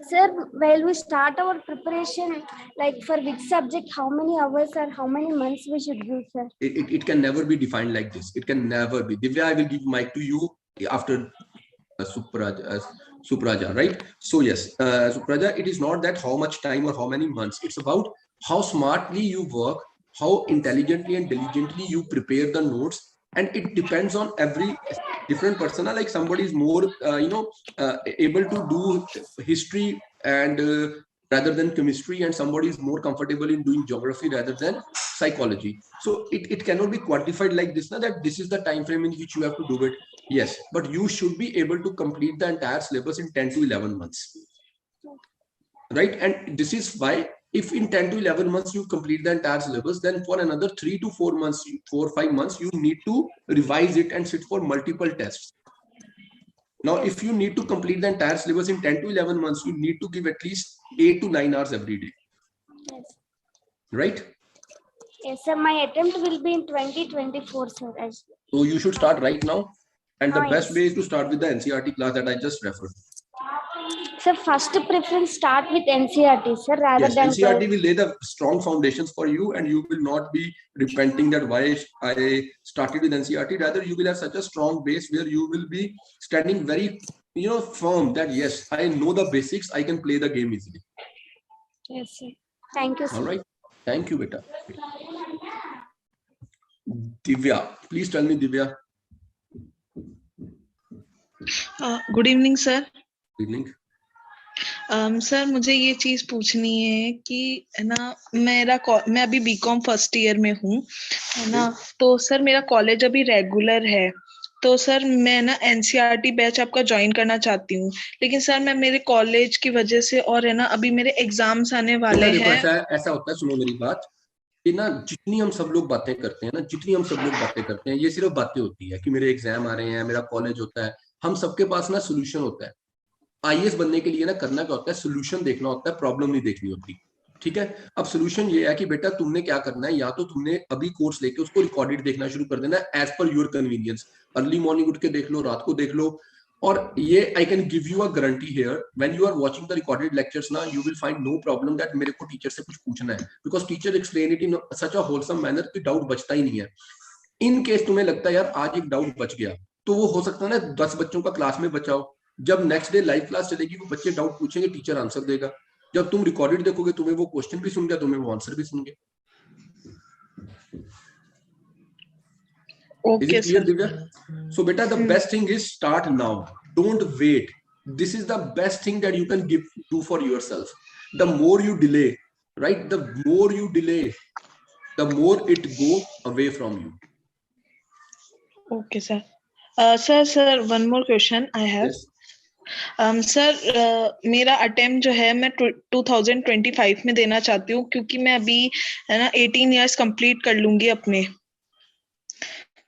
Sir, while we start our preparation, like for which subject, how many hours or how many months we should give, sir? It can never be defined like this. It can never be. Divya, I will give mic to you after Supraja, right? So yes, Supraja, it is not that how much time or how many months. It's about how smartly you work, how intelligently and diligently you prepare the notes, and it depends on every different person. Like somebody is more, able to do history and rather than chemistry, and somebody is more comfortable in doing geography rather than psychology. So it cannot be quantified like this, now that this is the time frame in which you have to do it. Yes, but you should be able to complete the entire syllabus in 10 to 11 months, right? And this is why, if in 10 to 11 months you complete the entire syllabus, then for another 3 to 4 months, 4 or 5 months, you need to revise it and sit for multiple tests. Now, if you need to complete the entire syllabus in 10 to 11 months, you need to give at least 8 to 9 hours every day. Yes. Right? Yes, sir. My attempt will be in 2024, sir. So you should start right now. And the best Yes. way is to start with the NCERT class that I just referred. So first preference start with NCERT, sir, rather Yes, than NCERT will lay the strong foundations for you, and you will not be repenting that why I started with NCERT. Rather, you will have such a strong base where you will be standing very, firm that yes, I know the basics. I can play the game easily. Yes, sir. Thank you, sir. All right. Thank you, beta. Divya, please tell me, Divya. Good evening sir. Good evening. Sir मुझे ये चीज पूछनी है कि है ना, मैं अभी बीकॉम फर्स्ट ईयर में हूँ, है ना, तो सर मेरा कॉलेज अभी रेगुलर है, तो सर मैं ना एनसीईआरटी बैच आपका ज्वाइन करना चाहती हूँ, लेकिन सर मैं मेरे कॉलेज की वजह से और है ना अभी मेरे एग्जाम्स आने वाले हैं। ऐसा होता है, सुनो मेरी बात, कि ना जितनी हम सब लोग बातें करते हैं, ये सिर्फ बातें होती है कि मेरे एग्जाम आ रहे हैं, मेरा कॉलेज होता है। हम सबके पास ना सोल्यूशन होता है। आईएएस बनने के लिए ना करना क्या होता है, सोल्यूशन देखना होता है, प्रॉब्लम नहीं देखनी होती। ठीक है, अब सोल्यूशन ये है कि बेटा तुमने क्या करना है, या तो तुमने अभी कोर्स लेके उसको रिकॉर्डेड देखना शुरू कर देना है as per your convenience. Early morning उठ के देख लो, रात को देख लो, और ये I can give you a guarantee here, when you are watching the recorded lectures ना, you will find no problem that मेरे को टीचर से कुछ पूछना है, because teacher explain it in such a wholesome manner कि डाउट बचता ही नहीं है। इन केस तुम्हें लगता है यार आज एक डाउट बच गया, तो वो हो सकता है ना 10 बच्चों का क्लास में बचाओ, जब नेक्स्ट डे लाइव क्लास चलेगी वो बच्चे डाउट पूछेंगे, टीचर आंसर देगा। जब तुम रिकॉर्डेड देखोगे तुम्हें वो क्वेश्चन भी सुन गया, तुम्हें वो आंसर भी सुन गया। Okay, is it clear, Divya? So beta, the best thing is start now. Don't wait. This is the best thing that you can do for yourself. The more you delay, right? The more you delay, the more it go away from you. Okay, sir. Sir, one more question I have. Yes. Sir मेरा attempt जो है मैं 2025 में देना चाहती हूँ, क्योंकि मैं अभी है ना 18 इयर्स कंप्लीट कर लूंगी अपने,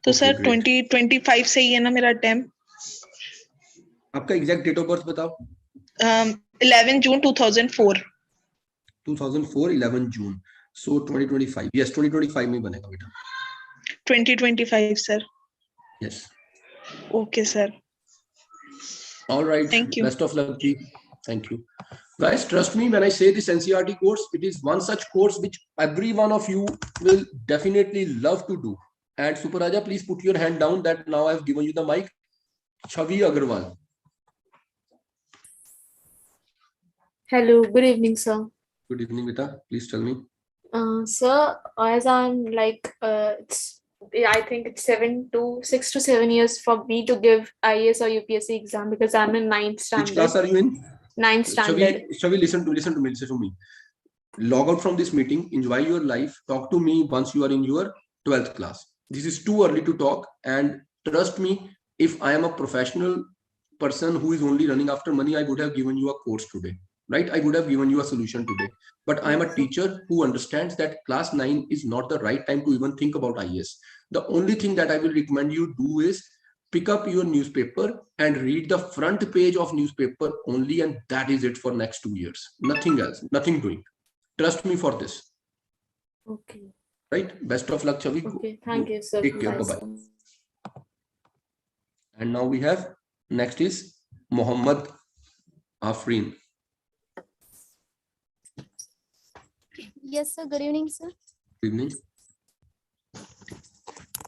तो सर 2025 से ही है ना मेरा अटेम्प्ट। आपका एग्जैक्ट डेट ऑफ बर्थ बताओ। 11 जून 2004। 11 जून, सो 2025। यस, 2025 में बनेगा बेटा। 2025 sir. Yes. Okay sir. All right. Thank you. Best of luck, Ji. Thank you. Guys, trust me when I say this NCERT course, it is one such course which every one of you will definitely love to do. And Suparaja, please put your hand down that now I've given you the mic. Chavi Agarwal. Hello, good evening, sir. Good evening, Vita. Please tell me. Sir, as I'm like, I think it's 6 to 7 years for me to give IAS or UPSC exam, because I'm in 9th standard. Which class are you in? 9th standard. Chavi, listen to me. Log out from this meeting, enjoy your life, talk to me once you are in your 12th class. This is too early to talk, and trust me, if I am a professional person who is only running after money, I would have given you a course today, right? I would have given you a solution today. But I am a teacher who understands that class 9 is not the right time to even think about IAS. The only thing that I will recommend you do is pick up your newspaper and read the front page of newspaper only, and that is it for next 2 years. Nothing else, nothing doing. Trust me for this. Okay. Right? Best of luck, Chavi. Okay, thank you, sir. Take care. Bye-bye. And now we have, next is Mohammad Afreen. Yes, sir. Good evening, sir. Good evening.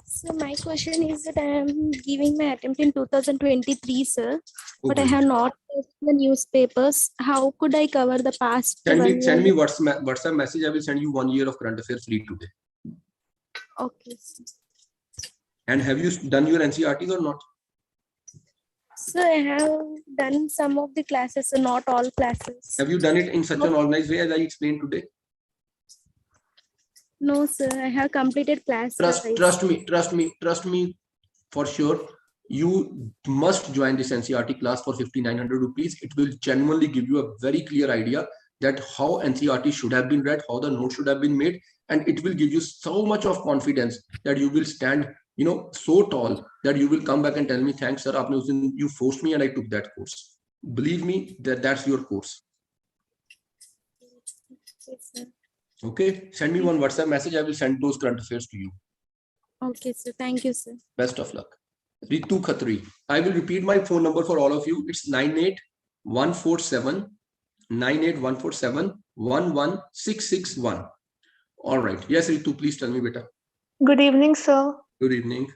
So my question is that I am giving my attempt in 2023, sir. but I have not touched the newspapers. How could I cover the past Send 1 me year? WhatsApp message. I will send you 1 year of current affairs free today. Okay. And have you done your NCERTs or not? So I have done some of the classes, so not all classes. Have you done it in such an organized way as I explained today? No, sir. I have completed class. Trust me for sure. You must join this NCERT class for 5,900 rupees. It will genuinely give you a very clear idea that how NCERT should have been read, how the notes should have been made, and it will give you so much of confidence that you will stand, so tall that you will come back and tell me, thanks, sir. You forced me and I took that course. Believe me that that's your course. Yes, sir. Okay, send me one WhatsApp message. I will send those current affairs to you. Okay, sir. Thank you, sir. Best of luck. Ritu Khatri. I will repeat my phone number for all of you. It's 98147 11661. All right. Yes, Ritu, please tell me, beta. Good evening, sir. Good evening.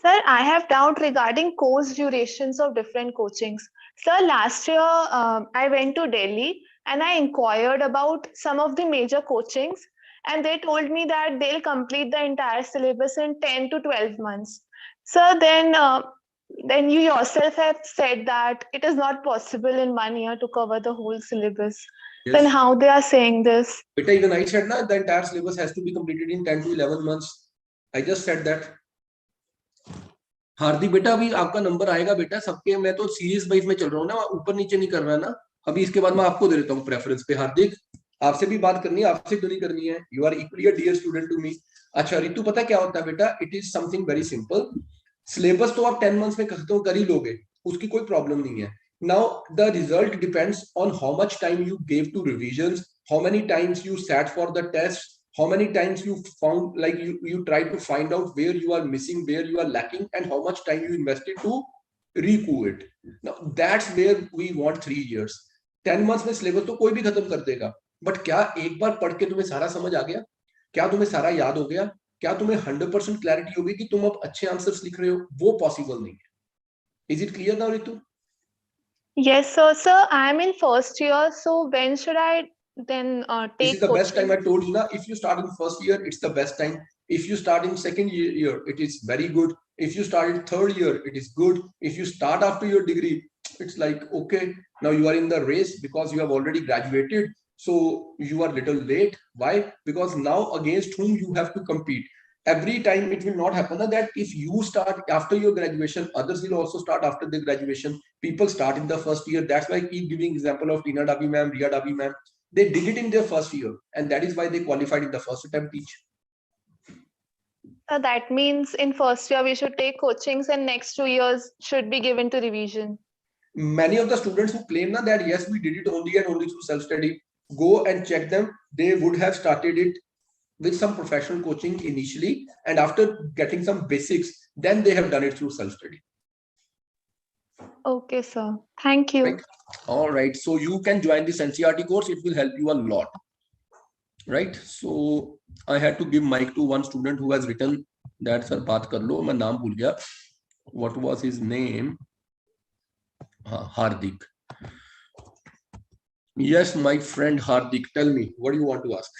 Sir, I have doubt regarding course durations of different coachings. Sir, last year I went to Delhi and I inquired about some of the major coachings, and they told me that they'll complete the entire syllabus in 10 to 12 months. Sir, then you yourself have said that it is not possible in 1 year to cover the whole syllabus. Yes. Then how they are saying this? Beta, even I said na, the entire syllabus has to be completed in 10 to 11 months. I just said that. हार्दिक बेटा, अभी आपका number आएगा बेटा सबके. मैं तो series wise में चल रहा हूँ ना, ऊपर नीचे नहीं कर रहा ना. अभी इसके बाद मैं आपको दे देता हूँ प्रेफरेंस पे. हार्दिक, आपसे भी बात करनी है, आपसे तो नहीं करनी है. You are equally a dear student to me. अच्छा रितु, पता क्या होता है बेटा? It is something very simple. Syllabus तो आप 10 मंथ्स में खत्म कर ही लोगे, उसकी कोई प्रॉब्लम नहीं है. Now the result depends on how much time you gave to revisions, how many times you sat for the test, how many times you found, like you try to find out where you are missing, where you are lacking, and how much time you invested to recoup it. Now that's where we want 3 years. 10 months में syllabus तो कोई भी खत्म कर देगा, but क्या एक बार पढ़ के तुम्हें सारा समझ आ गया? क्या तुम्हें सारा याद हो गया? क्या तुम्हें 100% क्लैरिटी होगी कि तुम अब अच्छे आंसर्स लिख रहे हो? वो पॉसिबल नहीं है. Is it clear now, Ritu? Yes, sir. Sir, I am in first year, so when should I then take This is the best coaching? time. I told you now, if you start in first year, it's the best time. If you start in second year, it is very good. If you start in third year, it is good. If you start after your degree, it's like, okay, now you are in the race because you have already graduated. So you are little late. Why? Because now against whom you have to compete. Every time it will not happen that if you start after your graduation, others will also start after their graduation. People start in the first year. That's why I keep giving example of Tina Dabi ma'am, Ria Dabi ma'am. They did it in their first year, and that is why they qualified in the first attempt each. That means in first year we should take coachings and next 2 years should be given to revision. Many of the students who claim now that yes, we did it only and only through self-study, go and check them. They would have started it with some professional coaching initially, and after getting some basics, then they have done it through self-study. Okay, sir. Thank you. Right. All right. So you can join this NCERT course. It will help you a lot. Right. So I had to give mic to one student who has written that, sir, baat kar lo. Main naam bhul gaya. What was his name? Hardik. Yes, my friend Hardik. Tell me, what do you want to ask?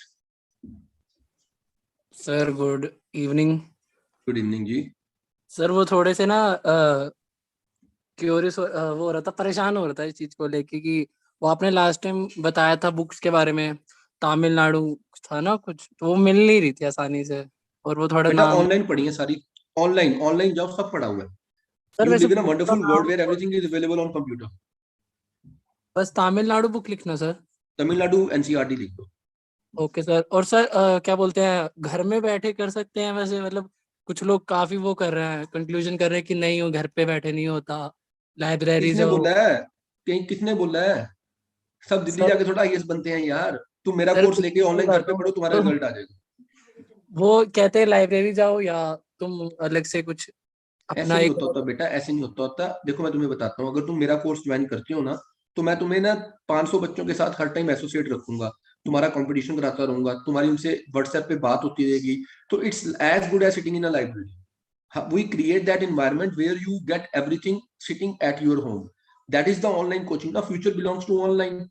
Sir, good evening. Good evening, ji. Sir वो थोड़े से ना curious वो हो रहा था, परेशान हो रहा था इस चीज को लेके कि वो आपने लास्ट टाइम बताया था बुक्स के बारे में, तमिलनाडु था ना कुछ, तो वो मिल नहीं रही थी आसानी से, और वो थोड़ा नाम ऑनलाइन पढ़ी है सारी. ऑनलाइन जॉब सब पढ़ा हुआ है. सर You वैसे live in a wonderful world where everything is available on computer. बस तमिलनाडु बुक लिखना सर. तमिलनाडु NCERT लिख दो. Okay sir. और सर क्या बोलते हैं, घर में बैठे कर सकते हैं वैसे? मतलब कुछ लोग काफी वो कर रहे हैं, कंक्लूजन कर रहे हैं कि नहीं, वो घर पे बैठे नहीं होता, लाइब्रेरी किसने बोला है? कहीं किसने बोला है? सब दिल्ली जाके थोड़ा IAS बनते हैं यार. तुम मेरा कोर्स लेके ऑनलाइन घर पे पढ़ो, तुम्हारा रिजल्ट आ जाएगा. वो कहते हैं लाइब्रेरी जाओ या तुम अलग से कुछ ऐसे अपना नहीं एक होता बेटा, ऐसे नहीं होता. देखो मैं तुम्हें बताता हूँ, अगर तुम मेरा कोर्स ज्वाइन करते हो ना, तो मैं तुम्हें ना 500 बच्चों के साथ हर टाइम एसोसिएट रखूंगा, तुम्हारा कंपटीशन कराता रहूंगा, तुम्हारी उनसे व्हाट्सएप पे बात होती रहेगी. तो it's as good as sitting in a library. We create that environment where you get everything sitting at your home. That is the online coaching. The future belongs to online.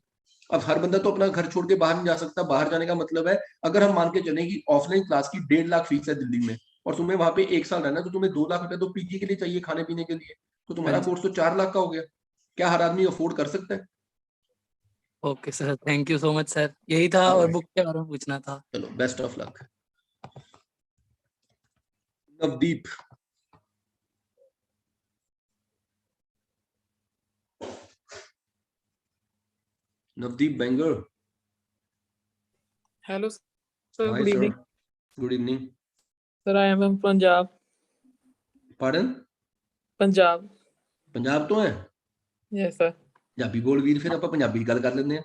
अब हर बंदा तो अपना घर छोड़ के बाहर नहीं जा सकता. बाहर जाने का मतलब है, अगर हम मान के चलें कि ऑफलाइन क्लास की 1.5 लाख फीस है दिल्ली में, और तुम्हें वहां पे 1 साल रहना, तो तुम्हें 2 लाख रुपए तो पीजी के लिए चाहिए, खाने पीने के लिए. तो तुम्हारा कोर्स तो 4 लाख का हो गया. क्या हर आदमी अफोर्ड कर सकता है? Okay sir, thank you so much sir. यही था और बुक के बारे में पूछना था. चलो, best of luck. Navdeep. Navdeep Bangar. Hello, sir. Hi, Good sir. evening. Good evening. Sir, I am from Punjab. Pardon? Punjab. Punjab तो है? Yes, sir. ਪੰਜਾਬੀ ਬੋਲ ਵੀਰ, ਫਿਰ ਆਪਾਂ ਪੰਜਾਬੀ ਗੱਲ ਕਰ ਲੈਂਦੇ ਆ.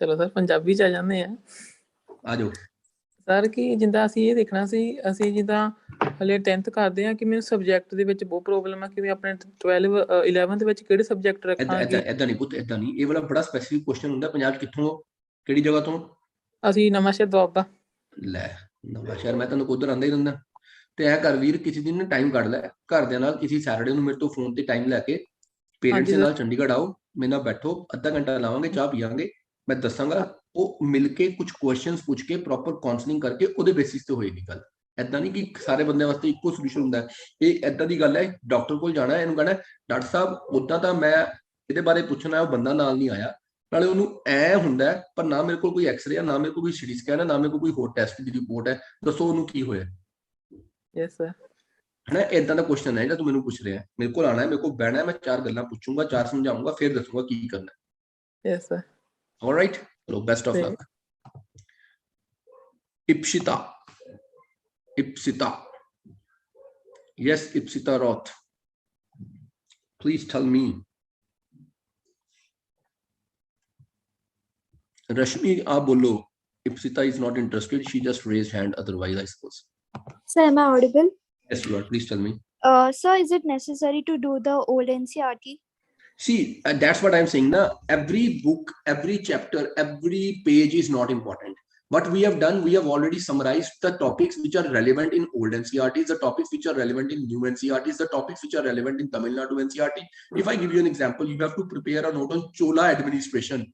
ਚਲੋ ਸਰ, ਪੰਜਾਬੀ ਚ ਆ ਜਾਂਦੇ ਆ. ਆ ਜਾਓ. ਸਰ, ਕਿ ਜਿੱਦਾਂ ਅਸੀਂ ਇਹ ਦੇਖਣਾ ਸੀ, ਅਸੀਂ ਜਿੱਦਾਂ ਹਲੇ 10th ਕਰਦੇ ਆ, ਕਿ ਮੈਨੂੰ ਸਬਜੈਕਟ ਦੇ ਵਿੱਚ ਬਹੁਤ ਪ੍ਰੋਬਲਮ ਆ, ਕਿ ਮੈਂ ਆਪਣੇ 11th ਵਿੱਚ ਕਿਹੜੇ ਸਬਜੈਕਟ ਰੱਖਾਂਗੇ. ਏਦਾਂ ਨਹੀਂ ਪੁੱਤ, ਏਦਾਂ ਨਹੀਂ. ਇਹ ਵਾਲਾ ਬੜਾ ਸਪੈਸੀਫਿਕ ਕੁਐਸਚਨ ਹੁੰਦਾ. ਪੰਜਾਬ ਕਿੱਥੋਂ, ਕਿਹੜੀ ਜਗ੍ਹਾ ਤੋਂ? ਅਸੀਂ ਨਵਾਂ ਸ਼ਹਿਰ ਦੁਆਬਾ. ਲੈ, ਨਵਾਂ ਸ਼ਹਿਰ, ਮੈਂ ਤੁਹਾਨੂੰ ਉਧਰ ਆਂਦਾ ਹੀ ਰਹਿੰਦਾ. ਤੇ ਐ ਕਰ ਵੀਰ, ਕਿਸੇ ਦਿਨ ਟਾਈਮ ਕੱਢ ਲੈ ਘਰਦਿਆਂ ਨਾਲ, ਕਿਸੇ ਸੈਟਰਡੇ ਨੂੰ ਮੇਰੇ ਤੋਂ ਫੋਨ ਤੇ ਟਾਈਮ ਲੈ ਕੇ ਪੇਰੈਂਟਸ ਦੇ ਨਾਲ ਚੰਡੀਗੜ੍ਹ ਆਓ, ਮੇਰੇ ਨਾਲ ਬੈਠੋ, ਅੱਧਾ ਘੰਟਾ ਲਾਵਾਂਗੇ, ਚਾਹ ਪੀਵਾਂਗੇ, ਮੈਂ ਦੱਸਾਂਗਾ. ਉਹ ਮਿਲ ਕੇ ਕੁਝ ਕੁਐਸਚਨਸ ਪੁੱਛ ਕੇ ਪ੍ਰੋਪਰ ਕਾਉਂਸਲਿੰਗ ਕਰਕੇ ਉਹਦੇ ਬੇਸਿਸ ਤੇ ਹੋਏਗੀ ਗੱਲ. ਏਦਾਂ ਨਹੀਂ ਕਿ ਸਾਰੇ ਬੰਦਿਆਂ ਵਾਸਤੇ ਇੱਕੋ ਸੋਲੂਸ਼ਨ ਹੁੰਦਾ. ਇਹ ਏਦਾਂ ਦੀ ਗੱਲ ਹੈ, ਡਾਕਟਰ ਕੋਲ ਜਾਣਾ, ਇਹਨੂੰ ਕਹਿਣਾ ਡਾਕਟਰ ਸਾਹਿਬ ਉਦਾਂ ਤਾਂ ਮੈਂ ਇਹਦੇ ਬਾਰੇ ਪੁੱਛਣਾ, ਉਹ ਬੰਦਾ ਨਾਲ ਨਹੀਂ ਆਇਆ, ਨਾਲੇ ਉਹਨੂੰ ਐ ਹੁੰਦਾ ਪਰ ਨਾ ਮੇਰੇ ਕੋਲ ਕੋਈ ਐਕਸਰੇ ਆ, ਨਾ ਮੇਰੇ ਕੋਲ ਕੋਈ ਸੀਟੀ ਸਕੈਨ ਹੈ, ਨਾ ਮੇਰੇ ਕੋਲ ਕੋਈ ਹੋਰ ਟੈਸਟ ਦੀ ਰਿਪੋਰਟ ਹੈ, ਦੱਸੋ ਉਹਨੂੰ ਕੀ ਹੋਇਆ. Yes sir. ਹਨਾ, ਏਦਾਂ ਦਾ ਕੁਐਸਚਨ ਹੈ ਜਿਹੜਾ ਤੂੰ ਮੈਨੂੰ ਪੁੱਛ ਰਿਹਾ. ਮੇਰੇ ਕੋਲ ਆਣਾ ਹੈ, ਮੇਰੇ ਕੋਲ ਬਹਿਣਾ, ਮੈਂ 4 ਗੱਲਾਂ ਪੁੱਛੂੰਗਾ, 4 ਸਮਝਾਉਂਗਾ, ਫਿਰ ਦੱਸੂੰਗਾ ਕੀ ਕਰਨਾ. Yes sir. ਆਲਰਾਈਟ, ਚਲੋ, best of luck. Ipsita. Ipsita. Yes, Ipsita Roth. Please tell me. Rashmi, bolo. Ipsita is not interested. She just raised hand. Otherwise, I suppose. Sir, am I audible? Yes, you are. Please tell me. Sir, is it necessary to do the old NCERT? See, that's what I'm saying. Na, every book, every chapter, every page is not important. What we have done, we have already summarized the topics which are relevant in old NCERTs, the topics which are relevant in new NCERTs, the topics which are relevant in Tamil Nadu NCERT. If I give you an example, you have to prepare a note on Chola administration.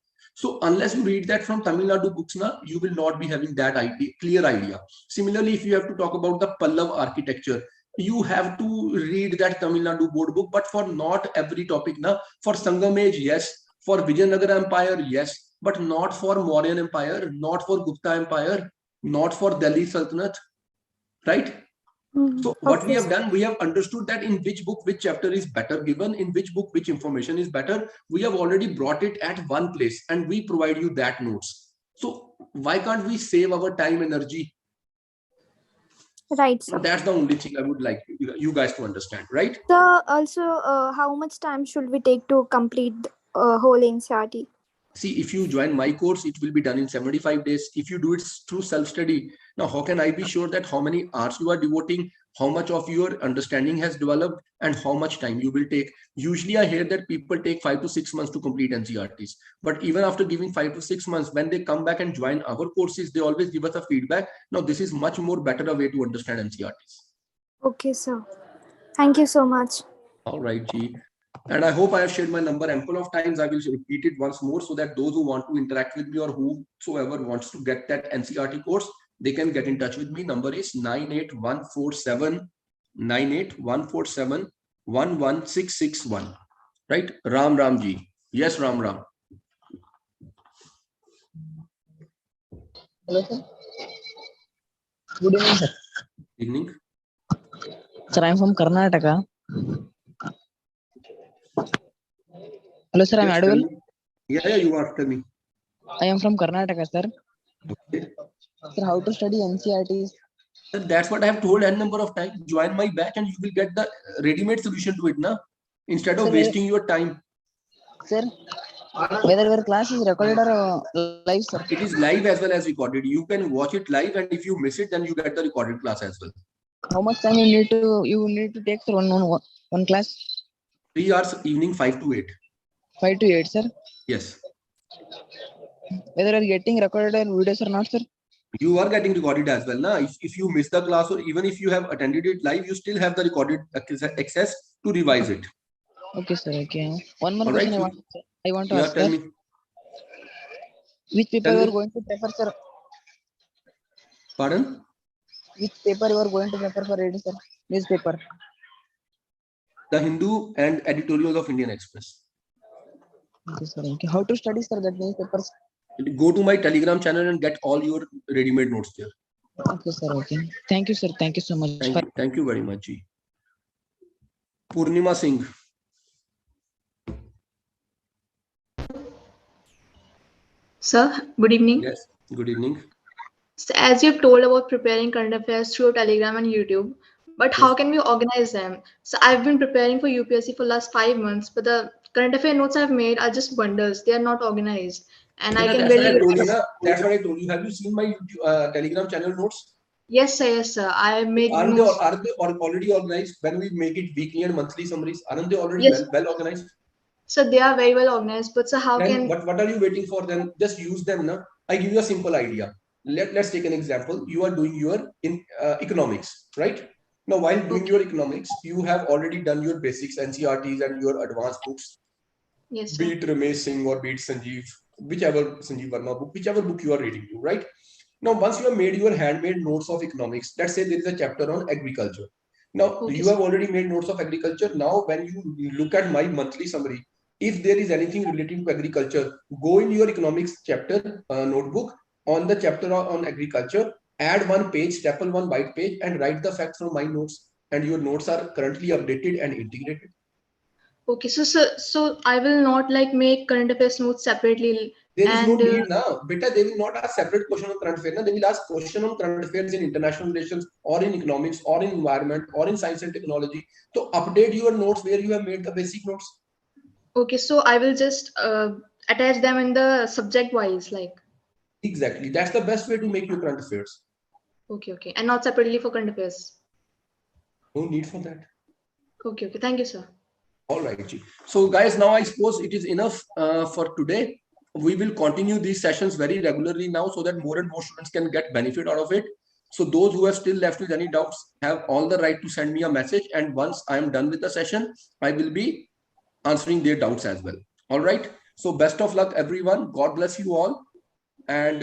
So unless you read that from Tamil Nadu books, you will not be having that clear idea. Similarly, if you have to talk about the Pallav architecture, you have to read that Tamil Nadu board book, but for not every topic. For Sangam Age, yes. For Vijayanagara Empire, yes. But not for Mauryan Empire, not for Gupta Empire, not for Delhi Sultanate, right? So what we have done, we have understood that in which book, which chapter is better given, in which book, which information is better. We have already brought it at one place and we provide you that notes. So why can't we save our time, energy? Right. So that's the only thing I would like you guys to understand, right? So also, how much time should we take to complete whole NCERT? See, if you join my course, it will be done in 75 days. If you do it through self-study, now how can I be sure that how many hours you are devoting, how much of your understanding has developed, and how much time you will take? Usually I hear that people take 5 to 6 months to complete NCERTs. But even after giving 5 to 6 months, when they come back and join our courses, they always give us a feedback. Now, this is much more better a way to understand NCERTs. Okay, sir. Thank you so much. All right, G. And I hope I have shared my number ample of times. I will repeat it once more so that those who want to interact with me or whosoever wants to get that NCERT course, they can get in touch with me. Number is 98147 11661. Right? Ram Ram Ji. Yes, Ram Ram. Hello, sir. Good evening, sir. Evening. Sir, I am from Karnataka. Hello, sir. I'm audible. Yeah, you are. Tell me. I am from Karnataka, sir. Okay. Sir, how to study NCERTs? Sir, that's what I have told n number of times. Join my batch and you will get the ready-made solution to it, na? Instead of wasting your time. Sir, whether your class is recorded or live, sir? It is live as well as recorded. You can watch it live, and if you miss it, then you get the recorded class as well. How much time you need to take, sir, one class? 3 hours evening, 5 to 8. 5 to 8, sir? Yes. Whether you are getting recorded videos or not, sir? You are getting recorded as well. Now, if you miss the class or even if you have attended it live, you still have the recorded access to revise it. Okay, sir. Okay. One more All question right. I want to Yeah, ask, tell sir. me. Which paper Tell you me. are going to prefer, sir? Pardon? Which paper you are going to prefer for reading, sir? Newspaper. The Hindu and editorials of Indian Express. Okay, sir. Okay. How to study, sir, that newspapers? Go to my Telegram channel and get all your ready-made notes there. Okay, sir. Okay. Thank you, sir. Thank you so much. Thank you very much. Ji. Purnima Singh. Sir, good evening. Yes, good evening. So as you've told about preparing current affairs through Telegram and YouTube, but how can we organize them? So I've been preparing for UPSC for last 5 months, but the current affair notes I've made are just bundles. They are not organized, and I can That's what I barely. told you. That's what I told you. Have you seen my Telegram channel notes? Yes, sir. Yes, sir. I make Are notes. they already organized? When we make it weekly and monthly summaries, aren't they already Yes. well organized? So they are very well organized, but so how Then can? what are you waiting for? Then just use them. Na? I give you a simple idea. Let's take an example. You are doing your economics, right? Now, while doing your economics, you have already done your basics, NCRTs, and your advanced books. Yes, sir. Be it Ramesh Singh or be it Sanjeev, whichever Sanjeev Verma book, whichever book you are reading to, right? Now, once you have made your handmade notes of economics, let's say there is a chapter on agriculture. Now, you have already made notes of agriculture. Now, when you look at my monthly summary, if there is anything relating to agriculture, go in your economics chapter notebook on the chapter on agriculture, add one page, staple one white page, and write the facts from my notes. And your notes are currently updated and integrated. Okay, so I will not like make current affairs notes separately. There is no need now. Beta, they will not ask separate question on current affairs. They will ask question on current affairs in international relations or in economics or in environment or in science and technology. So update your notes where you have made the basic notes. Okay, so I will just attach them in the subject wise, like. Exactly. That's the best way to make your current affairs. Okay. And not separately for current affairs. No need for that. Okay. Thank you, sir. All right. Ji. So guys, now I suppose it is enough for today. We will continue these sessions very regularly now so that more and more students can get benefit out of it. So those who have still left with any doubts have all the right to send me a message. And once I am done with the session, I will be answering their doubts as well. All right. So best of luck, everyone. God bless you all. And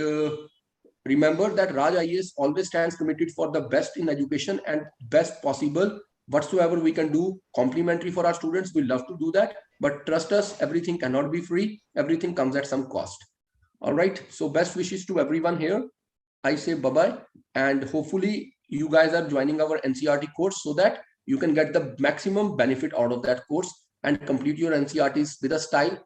remember that Raj IAS always stands committed for the best in education and best possible. Whatsoever we can do complimentary for our students, we love to do that. But trust us, everything cannot be free. Everything comes at some cost. All right. So best wishes to everyone here. I say bye-bye. And hopefully you guys are joining our NCRT course so that you can get the maximum benefit out of that course and complete your NCRTs with a style